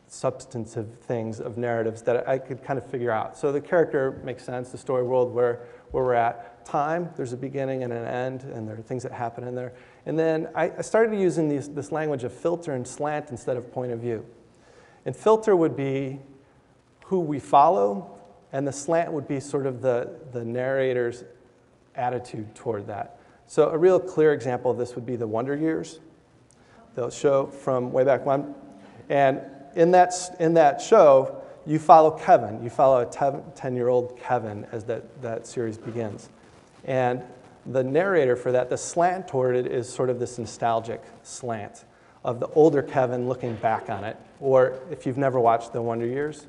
substantive things of narratives that I could kind of figure out. So the character makes sense, the story world where we're at. Time, there's a beginning and an end, and there are things that happen in there. And then I started using this language of filter and slant instead of point of view. And filter would be who we follow, and the slant would be sort of the narrator's attitude toward that. So a real clear example of this would be the Wonder Years. They'll show from way back when. And in that show, you follow Kevin. You follow a 10-year-old Kevin as that series begins. And the narrator for that, the slant toward it is sort of this nostalgic slant of the older Kevin looking back on it. Or if you've never watched The Wonder Years,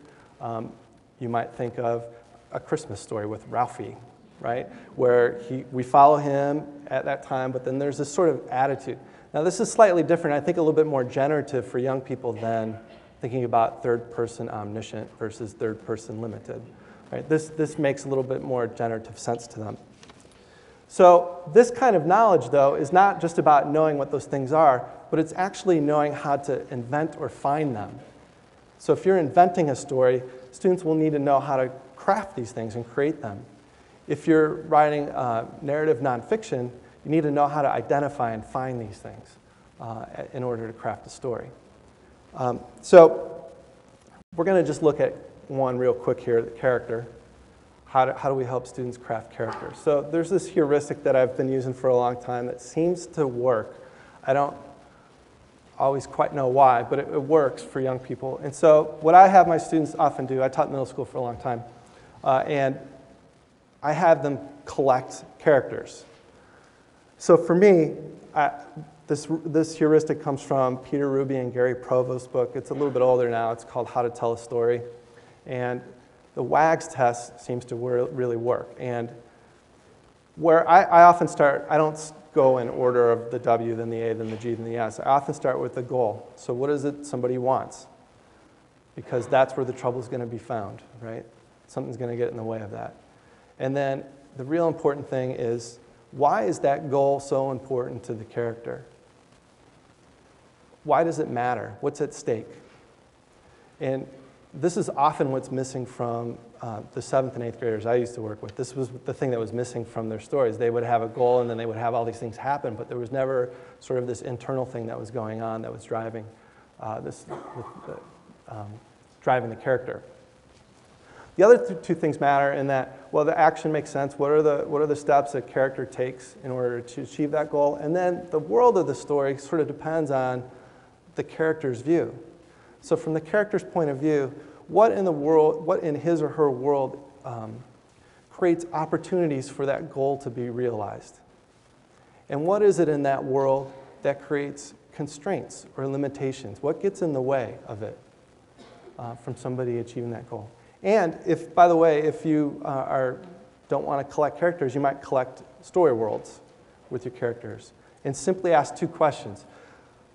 you might think of A Christmas Story with Ralphie, right? Where we follow him at that time, but then there's this sort of attitude. Now this is slightly different, I think a little bit more generative for young people than thinking about third-person omniscient versus third-person limited. Right? This makes a little bit more generative sense to them. So this kind of knowledge, though, is not just about knowing what those things are, but it's actually knowing how to invent or find them. So if you're inventing a story, students will need to know how to craft these things and create them. If you're writing narrative nonfiction, you need to know how to identify and find these things. in order to craft a story. So we're going to just look at one real quick here, the character. How do we help students craft characters? So there's this heuristic that I've been using for a long time that seems to work. I don't always quite know why, but it works for young people. And so what I have my students often do, I taught middle school for a long time, and I have them collect characters. So for me, this heuristic comes from Peter Ruby and Gary Provost's book. It's a little bit older now. It's called How to Tell a Story. And the WAGS test seems to really work. And where I often start, I don't go in order of the W, then the A, then the G, then the S. I often start with the goal. So what is it somebody wants? Because that's where the trouble is going to be found, right? Something's going to get in the way of that. And then the real important thing is, why is that goal so important to the character? Why does it matter? What's at stake? And this is often what's missing from the 7th and 8th graders I used to work with. This was the thing that was missing from their stories. They would have a goal and then they would have all these things happen, but there was never sort of this internal thing that was going on that was driving driving the character. The other two things matter in that, well, the action makes sense. What are the steps a character takes in order to achieve that goal? And then the world of the story sort of depends on the character's view. So from the character's point of view, what in his or her world creates opportunities for that goal to be realized? And what is it in that world that creates constraints or limitations? What gets in the way of it from somebody achieving that goal? And if, by the way, if you don't want to collect characters, you might collect story worlds with your characters and simply ask two questions.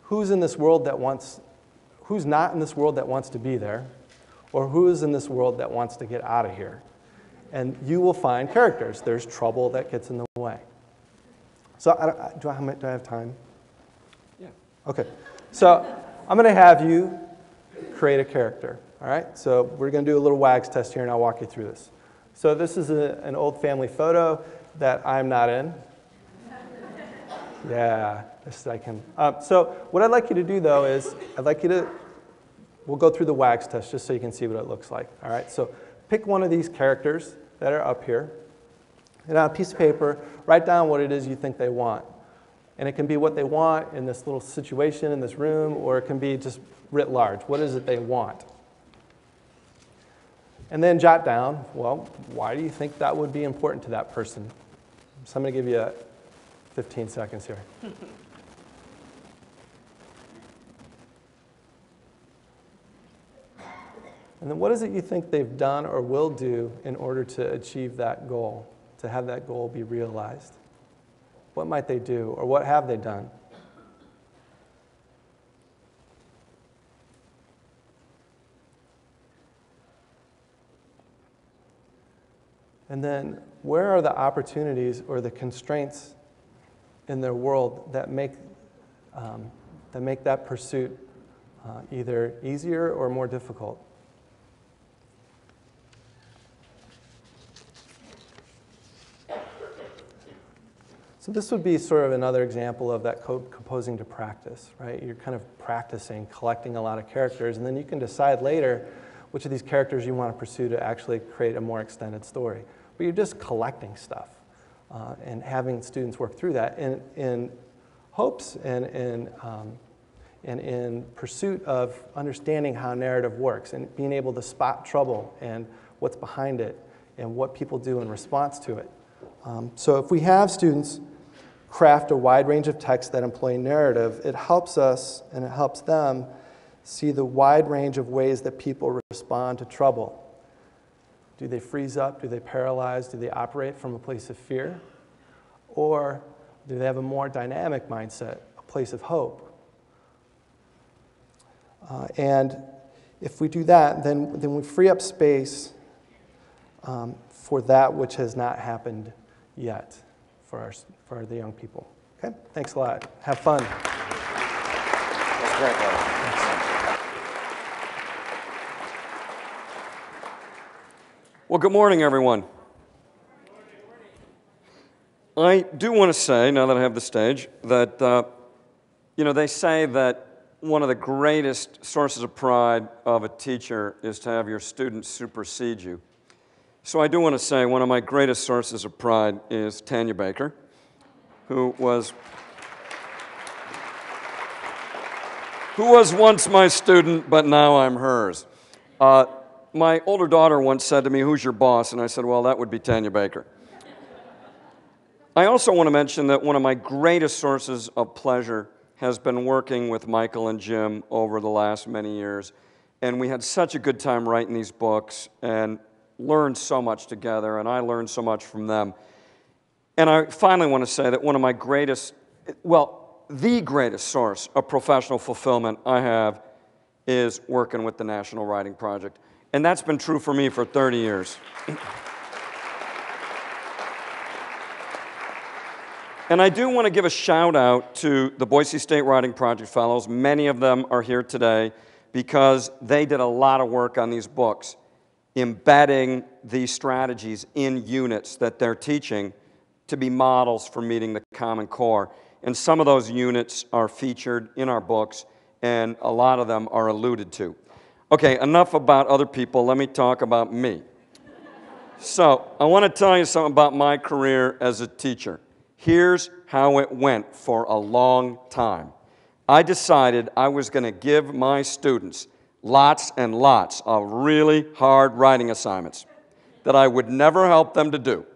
Who's in this world that wants, who's not in this world that wants to be there? Or who is in this world that wants to get out of here? And you will find characters. There's trouble that gets in the way. So do I have time? Yeah. Okay. So I'm going to have you create a character. All right? So we're going to do a little WAGS test here, and I'll walk you through this. So this is an old family photo that I'm not in. Yeah, this I can. So what I'd like you to do, though, is we'll go through the WAGS test just so you can see what it looks like. All right? So pick one of these characters that are up here, and on a piece of paper, write down what it is you think they want. And it can be what they want in this little situation in this room, or it can be just writ large. What is it they want? And then jot down, well, why do you think that would be important to that person? So I'm going to give you 15 seconds here. And then what is it you think they've done or will do in order to achieve that goal, to have that goal be realized? What might they do, or what have they done? And then where are the opportunities or the constraints in their world that make that pursuit either easier or more difficult? So this would be sort of another example of that composing to practice, right? You're kind of practicing, collecting a lot of characters, and then you can decide later which of these characters you want to pursue to actually create a more extended story. But you're just collecting stuff and having students work through that in hopes and in pursuit of understanding how narrative works and being able to spot trouble and what's behind it and what people do in response to it. So if we have students craft a wide range of texts that employ narrative, it helps us and it helps them see the wide range of ways that people respond to trouble. Do they freeze up? Do they paralyze? Do they operate from a place of fear? Or do they have a more dynamic mindset, a place of hope? And if we do that, then we free up space for that which has not happened yet for the young people. Okay? Thanks a lot. Have fun. That's great, Larry. Well, good morning, everyone. I do want to say, now that I have the stage, that You know, they say that one of the greatest sources of pride of a teacher is to have your students supersede you. So I do want to say one of my greatest sources of pride is Tanya Baker, who was once my student, but now I'm hers. My older daughter once said to me, "Who's your boss?" And I said, "Well, that would be Tanya Baker." I also want to mention that one of my greatest sources of pleasure has been working with Michael and Jim over the last many years. And we had such a good time writing these books and learned so much together, and I learned so much from them. And I finally want to say that one of my greatest, well, the greatest source of professional fulfillment I have is working with the National Writing Project. And that's been true for me for 30 years. And I do want to give a shout out to the Boise State Writing Project Fellows. Many of them are here today because they did a lot of work on these books, embedding these strategies in units that they're teaching to be models for meeting the Common Core. And some of those units are featured in our books, and a lot of them are alluded to. Okay, enough about other people. Let me talk about me. So, I want to tell you something about my career as a teacher. Here's how it went for a long time. I decided I was going to give my students lots and lots of really hard writing assignments that I would never help them to do,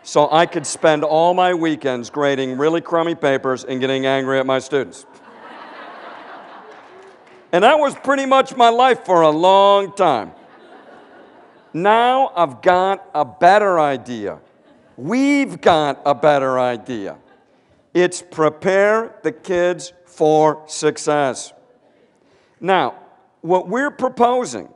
so I could spend all my weekends grading really crummy papers and getting angry at my students. And that was pretty much my life for a long time. Now I've got a better idea. We've got a better idea. It's prepare the kids for success. Now, what we're proposing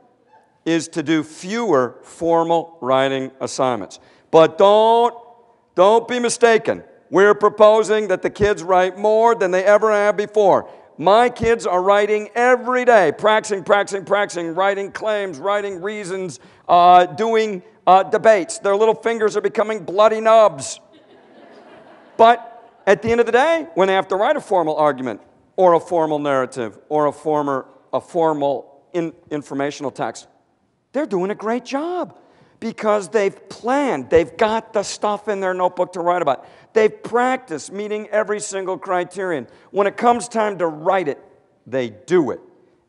is to do fewer formal writing assignments. But don't be mistaken. We're proposing that the kids write more than they ever have before. My kids are writing every day, practicing, writing claims, writing reasons, doing debates. Their little fingers are becoming bloody nubs. But at the end of the day, when they have to write a formal argument or a formal narrative or a formal informational text, they're doing a great job because they've planned. They've got the stuff in their notebook to write about. They've practiced meeting every single criterion. When it comes time to write it, they do it.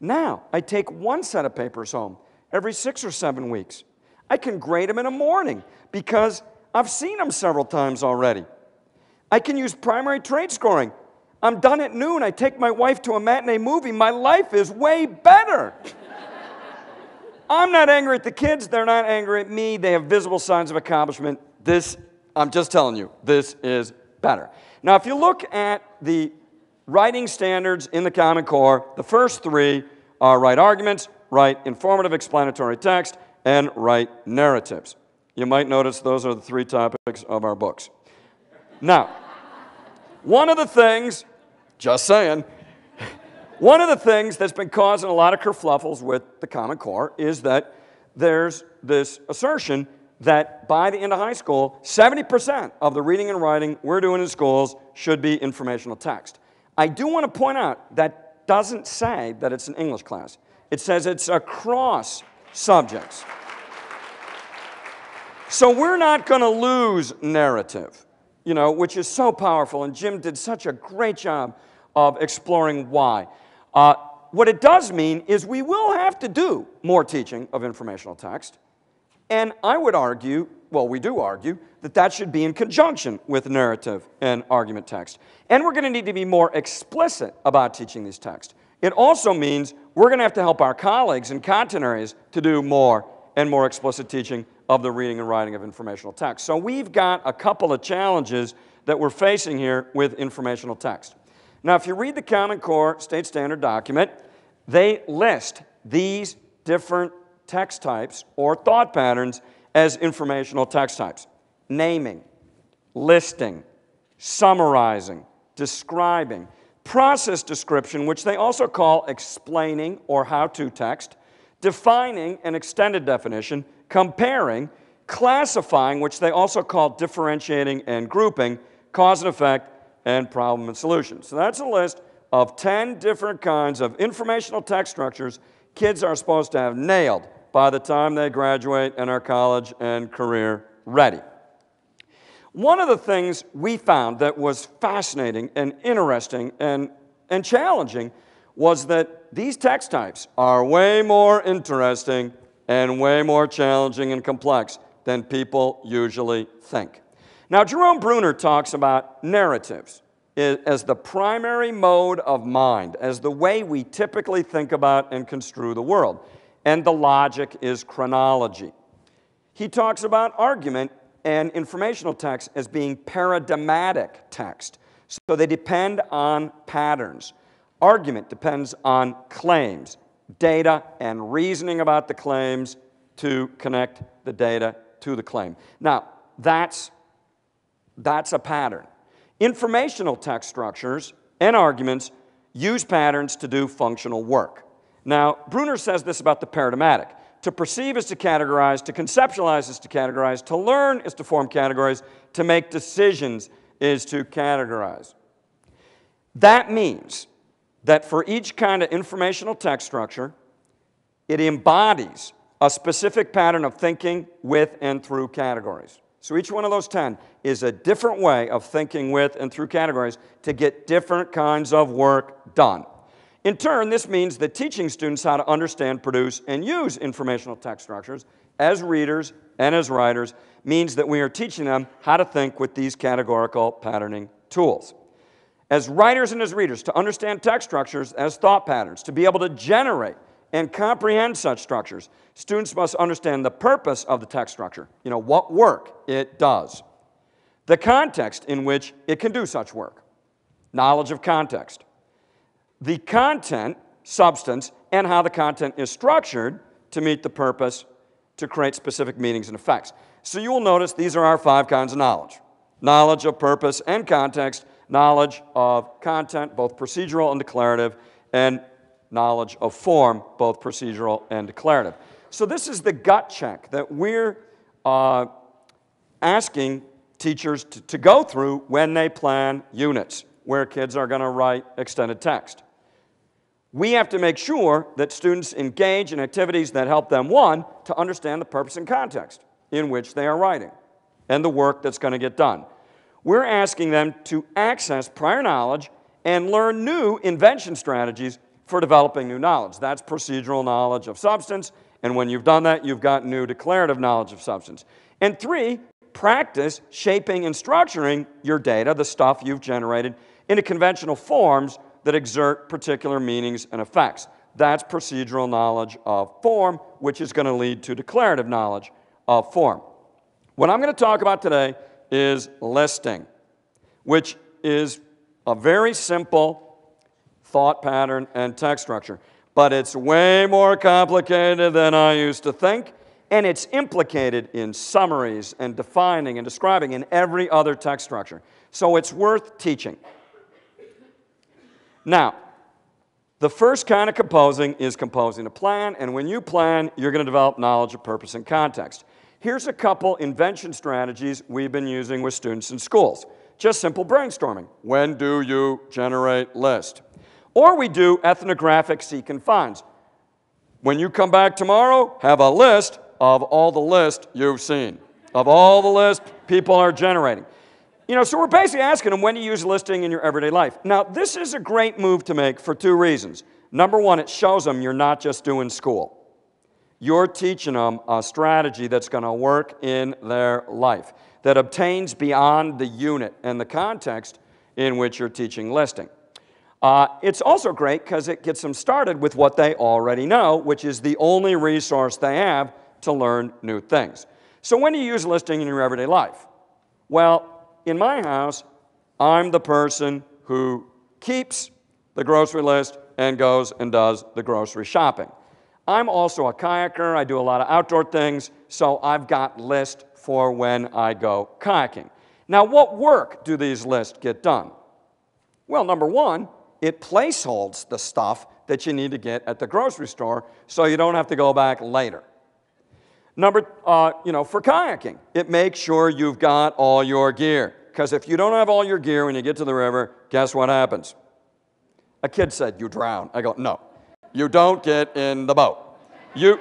Now, I take one set of papers home every 6 or 7 weeks. I can grade them in the morning because I've seen them several times already. I can use primary trade scoring. I'm done at noon. I take my wife to a matinee movie. My life is way better. I'm not angry at the kids. They're not angry at me. They have visible signs of accomplishment. I'm just telling you, this is better. Now, if you look at the writing standards in the Common Core, the first 3 are write arguments, write informative explanatory text, and write narratives. You might notice those are the 3 topics of our books. Now, one of the things, just saying, one of the things that's been causing a lot of kerfluffles with the Common Core is that there's this assertion that by the end of high school, 70% of the reading and writing we're doing in schools should be informational text. I do want to point out that doesn't say that it's an English class. It says it's across subjects. So we're not going to lose narrative, which is so powerful, and Jim did such a great job of exploring why. What it does mean is we will have to do more teaching of informational text, and I would argue, well, we do argue, that that should be in conjunction with narrative and argument text. And we're going to need to be more explicit about teaching these texts. It also means we're going to have to help our colleagues in content areas to do more and more explicit teaching of the reading and writing of informational text. So we've got a couple of challenges that we're facing here with informational text. Now, if you read the Common Core State Standard document, they list these different text types or thought patterns as informational text types: naming, listing, summarizing, describing, process description, which they also call explaining or how-to text, defining an extended definition, comparing, classifying, which they also call differentiating and grouping, cause and effect, and problem and solution. So that's a list. of 10 different kinds of informational text structures kids are supposed to have nailed by the time they graduate and are college and career ready. One of the things we found that was fascinating and interesting and challenging was that these text types are way more interesting and way more challenging and complex than people usually think. Now, Jerome Bruner talks about narratives as the primary mode of mind, as the way we typically think about and construe the world. And the logic is chronology. He talks about argument and informational text as being paradigmatic text. So they depend on patterns. Argument depends on claims, data, and reasoning about the claims to connect the data to the claim. Now, that's a pattern. Informational text structures and arguments use patterns to do functional work. Now, Bruner says this about the paradigmatic. To perceive is to categorize, to conceptualize is to categorize, to learn is to form categories, to make decisions is to categorize. That means that for each kind of informational text structure, it embodies a specific pattern of thinking with and through categories. So each one of those 10 is a different way of thinking with and through categories to get different kinds of work done. In turn, this means that teaching students how to understand, produce, and use informational text structures as readers and as writers means that we are teaching them how to think with these categorical patterning tools. As writers and as readers, to understand text structures as thought patterns, to be able to generate and comprehend such structures, students must understand the purpose of the text structure, what work it does, the context in which it can do such work, knowledge of context, the content, substance, and how the content is structured to meet the purpose to create specific meanings and effects. So you will notice these are our 5 kinds of knowledge. Knowledge of purpose and context, knowledge of content, both procedural and declarative, and knowledge of form, both procedural and declarative. So this is the gut check that we're asking teachers to go through when they plan units where kids are going to write extended text. We have to make sure that students engage in activities that help them, 1, to understand the purpose and context in which they are writing and the work that's going to get done. We're asking them to access prior knowledge and learn new invention strategies for developing new knowledge. That's procedural knowledge of substance, and when you've done that, you've got new declarative knowledge of substance. And 3, practice shaping and structuring your data, the stuff you've generated, into conventional forms that exert particular meanings and effects. That's procedural knowledge of form, which is going to lead to declarative knowledge of form. What I'm going to talk about today is listing, which is a very simple thought pattern and text structure. But it's way more complicated than I used to think, and it's implicated in summaries and defining and describing in every other text structure. So it's worth teaching. Now, the first kind of composing is composing a plan, and when you plan, you're going to develop knowledge of purpose and context. Here's a couple invention strategies we've been using with students in schools. Just simple brainstorming. When do you generate list? Or we do ethnographic seek and finds. When you come back tomorrow, have a list of all the lists you've seen, of all the lists people are generating. So we're basically asking them when to use listing in your everyday life. Now, this is a great move to make for 2 reasons. Number 1, it shows them you're not just doing school. You're teaching them a strategy that's going to work in their life, that obtains beyond the unit and the context in which you're teaching listing. It's also great because it gets them started with what they already know, which is the only resource they have to learn new things. So when do you use listing in your everyday life? Well, in my house, I'm the person who keeps the grocery list and goes and does the grocery shopping. I'm also a kayaker. I do a lot of outdoor things, so I've got lists for when I go kayaking. Now, what work do these lists get done? Well, number 1, it placeholds the stuff that you need to get at the grocery store so you don't have to go back later. For kayaking, it makes sure you've got all your gear. Because if you don't have all your gear when you get to the river, guess what happens? A kid said, you drown. I go, no, you don't get in the boat. You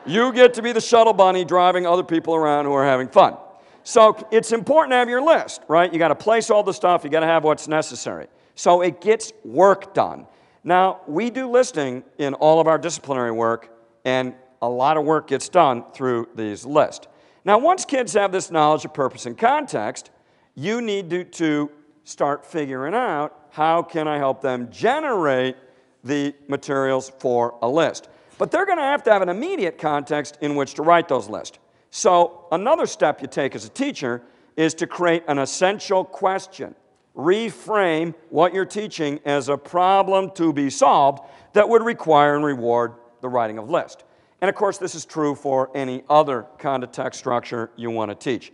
get to be the shuttle bunny driving other people around who are having fun. So it's important to have your list, right? You got to place all the stuff. You got to have what's necessary. So it gets work done. Now, we do listing in all of our disciplinary work, and a lot of work gets done through these lists. Now, once kids have this knowledge of purpose and context, you need to start figuring out how can I help them generate the materials for a list. But they're going to have an immediate context in which to write those lists. So another step you take as a teacher is to create an essential question. Reframe what you're teaching as a problem to be solved that would require and reward the writing of list. And of course, this is true for any other kind of text structure you want to teach.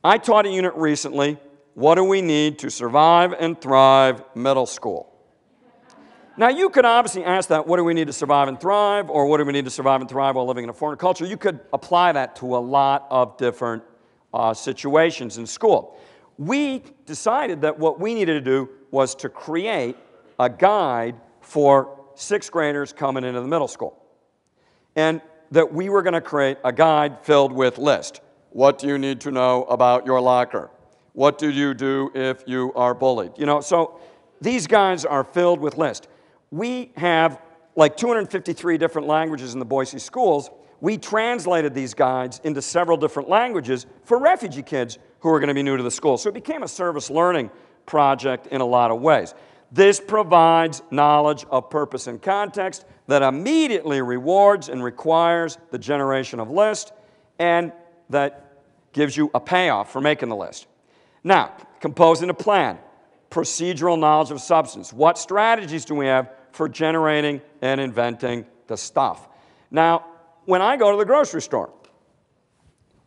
I taught a unit recently, what do we need to survive and thrive middle school? Now, you could obviously ask that, what do we need to survive and thrive, or what do we need to survive and thrive while living in a foreign culture? You could apply that to a lot of different situations in school. We decided that what we needed to do was to create a guide for 6th graders coming into the middle school. And that we were going to create a guide filled with lists. What do you need to know about your locker? What do you do if you are bullied? You know, so these guides are filled with lists. We have like 253 different languages in the Boise schools. We translated these guides into several different languages for refugee kids who are going to be new to the school. So it became a service learning project in a lot of ways. This provides knowledge of purpose and context that immediately rewards and requires the generation of lists, and that gives you a payoff for making the list. Now, composing a plan, procedural knowledge of substance. What strategies do we have for generating and inventing the stuff? Now, when I go to the grocery store,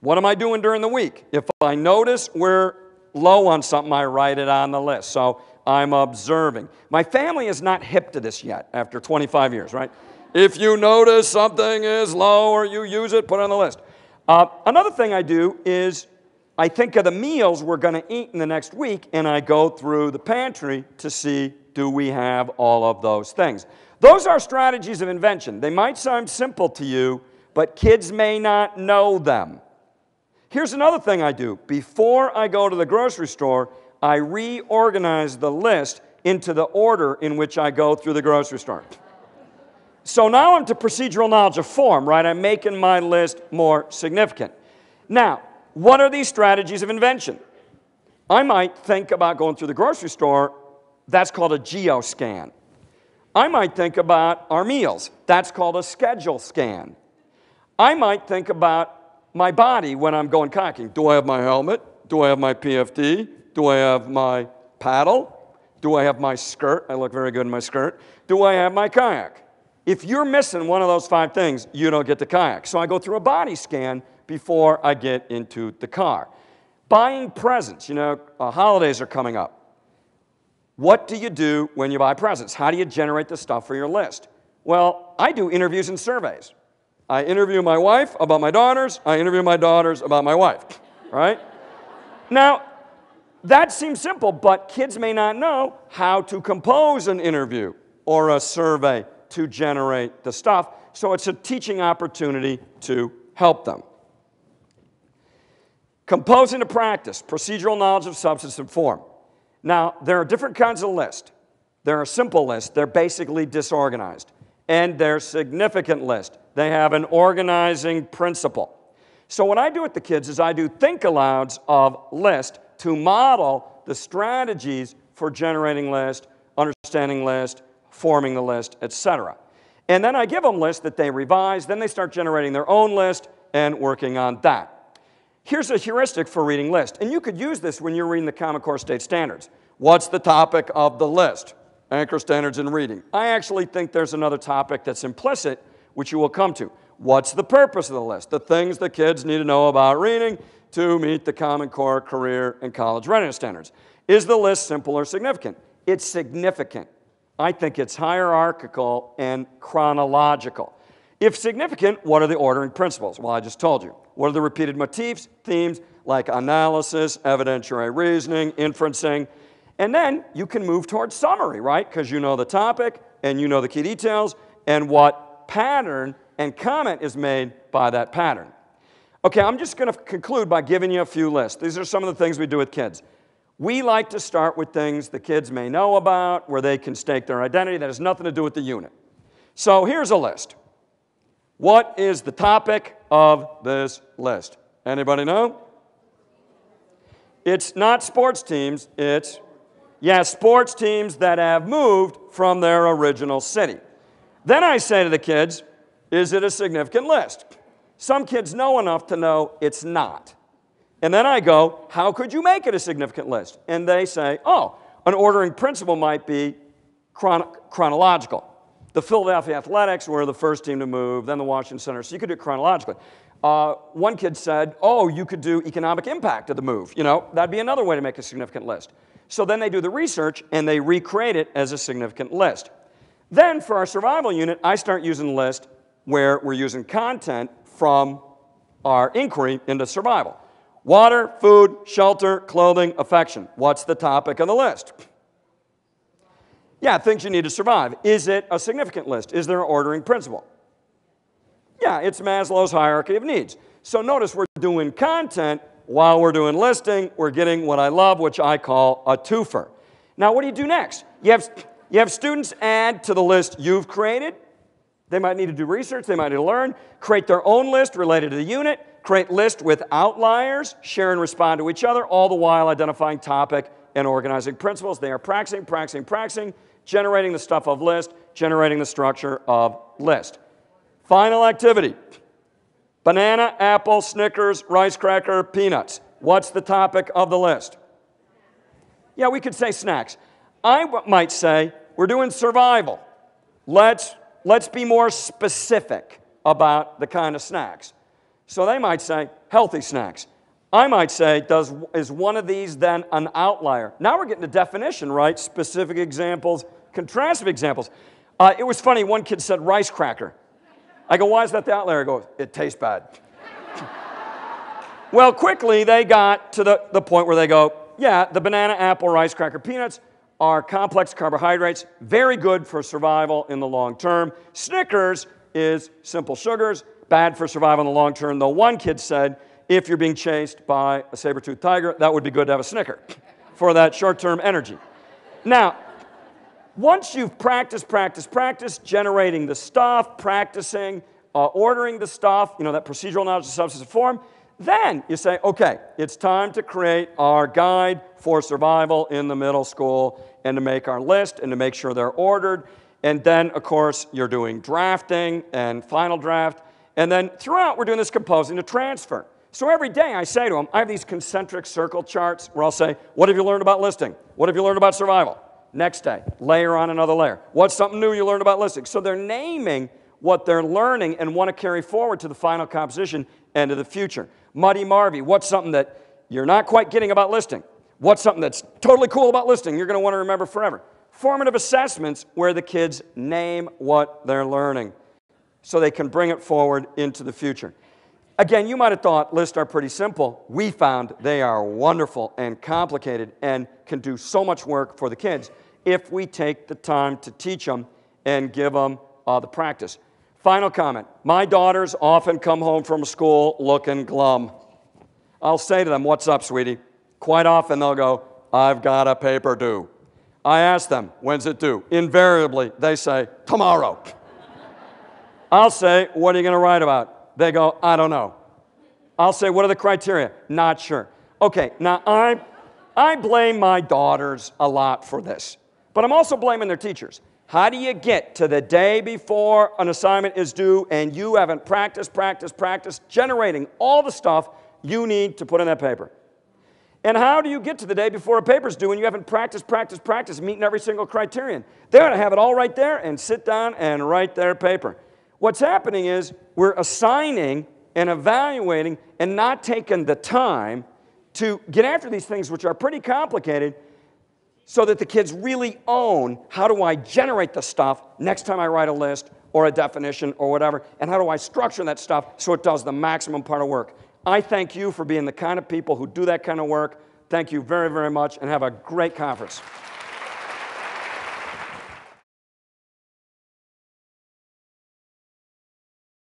what am I doing during the week? If I notice we're low on something, I write it on the list. So I'm observing. My family is not hip to this yet after 25 years, right? If you notice something is low or you use it, put it on the list. Another thing I do is I think of the meals we're going to eat in the next week, and I go through the pantry to see, do we have all of those things? Those are strategies of invention. They might sound simple to you, but kids may not know them. Here's another thing I do. Before I go to the grocery store, I reorganize the list into the order in which I go through the grocery store. So now I'm to procedural knowledge of form, right? I'm making my list more significant. Now, what are these strategies of invention? I might think about going through the grocery store. That's called a geoscan. I might think about our meals. That's called a schedule scan. I might think about my body when I'm going kayaking. Do I have my helmet? Do I have my PFD? Do I have my paddle? Do I have my skirt? I look very good in my skirt. Do I have my kayak? If you're missing one of those 5 things, you don't get the kayak. So I go through a body scan before I get into the car. Buying presents. You know, holidays are coming up. What do you do when you buy presents? How do you generate the stuff for your list? Well, I do interviews and surveys. I interview my wife about my daughters. I interview my daughters about my wife, right? Now, that seems simple, but kids may not know how to compose an interview or a survey to generate the stuff. So it's a teaching opportunity to help them. Composing a practice, procedural knowledge of substance and form. Now, there are different kinds of lists. There are simple lists. They're basically disorganized. And they're significant lists. They have an organizing principle. So what I do with the kids is I do think-alouds of list to model the strategies for generating list, understanding list, forming the list, etc. And then I give them lists that they revise. Then they start generating their own list and working on that. Here's a heuristic for reading list. And you could use this when you're reading the Common Core State Standards. What's the topic of the list? Anchor standards in reading. I actually think there's another topic that's implicit, which you will come to. What's the purpose of the list? The things the kids need to know about reading to meet the Common Core career and college readiness standards. Is the list simple or significant? It's significant. I think it's hierarchical and chronological. If significant, what are the ordering principles? Well, I just told you. What are the repeated motifs, themes, like analysis, evidentiary reasoning, inferencing? And then you can move towards summary, right? Because you know the topic, and you know the key details, and what pattern and comment is made by that pattern. Okay, I'm just going to conclude by giving you a few lists. These are some of the things we do with kids. We like to start with things the kids may know about, where they can stake their identity. That has nothing to do with the unit. So here's a list. What is the topic of this list? Anybody know? It's not sports teams. It's, sports teams that have moved from their original city. Then I say to the kids, is it a significant list? Some kids know enough to know it's not. And then I go, how could you make it a significant list? And they say, oh, an ordering principle might be chronological. The Philadelphia Athletics were the first team to move, then the Washington Senators. So you could do it chronologically. One kid said, oh, you could do economic impact of the move. You know, that'd be another way to make a significant list. So then they do the research, and they recreate it as a significant list. Then for our survival unit, I start using a list where we're using content from our inquiry into survival. Water, food, shelter, clothing, affection. What's the topic of the list? Yeah, things you need to survive. Is it a significant list? Is there an ordering principle? Yeah, it's Maslow's hierarchy of needs. So notice we're doing content while we're doing listing. We're getting what I love, which I call a twofer. Now, what do you do next? You have students add to the list you've created. They might need to do research. They might need to learn. Create their own list related to the unit. Create list with outliers. Share and respond to each other, all the while identifying topic and organizing principles. They are practicing, practicing, practicing, generating the stuff of list, generating the structure of list. Final activity. Banana, apple, Snickers, rice cracker, peanuts. What's the topic of the list? Yeah, we could say snacks. I might say we're doing survival. Let's be more specific about the kind of snacks. So they might say healthy snacks. I might say, is one of these then an outlier? Now we're getting to definition, right? Specific examples, contrastive examples. It was funny, one kid said rice cracker. I go, why is that the outlier? He goes, it tastes bad. Well, quickly they got to the point where they go, yeah, the banana, apple, rice cracker, peanuts are complex carbohydrates, very good for survival in the long term. Snickers is simple sugars, bad for survival in the long term. Though one kid said, if you're being chased by a saber-toothed tiger, that would be good to have a Snicker for that short-term energy. Now, once you've practiced generating the stuff, practicing ordering the stuff, you know, that procedural knowledge of substance and form, then you say, okay, it's time to create our guide for survival in the middle school and to make our list and to make sure they're ordered. And then, of course, you're doing drafting and final draft. And then throughout, we're doing this composing to transfer. So every day I say to them, I have these concentric circle charts where I'll say, what have you learned about listing? What have you learned about survival? Next day, layer on another layer. What's something new you learned about listing? So they're naming what they're learning and want to carry forward to the final composition and to the future. Muddy Marvy, what's something that you're not quite getting about listing? What's something that's totally cool about listing you're going to want to remember forever? Formative assessments where the kids name what they're learning so they can bring it forward into the future. Again, you might have thought lists are pretty simple. We found they are wonderful and complicated and can do so much work for the kids if we take the time to teach them and give them the practice. Final comment. My daughters often come home from school looking glum. I'll say to them, what's up, sweetie? Quite often they'll go, I've got a paper due. I ask them, when's it due? Invariably, they say, tomorrow. I'll say, what are you going to write about? They go, I don't know. I'll say, what are the criteria? Not sure. Okay, now I blame my daughters a lot for this, but I'm also blaming their teachers. How do you get to the day before an assignment is due and you haven't practiced, generating all the stuff you need to put in that paper? And how do you get to the day before a paper's due and you haven't practiced, meeting every single criterion? They ought to have it all right there and sit down and write their paper. What's happening is we're assigning and evaluating and not taking the time to get after these things, which are pretty complicated, so that the kids really own how do I generate the stuff next time I write a list or a definition or whatever, and how do I structure that stuff so it does the maximum part of work. I thank you for being the kind of people who do that kind of work. Thank you very, very much, and have a great conference.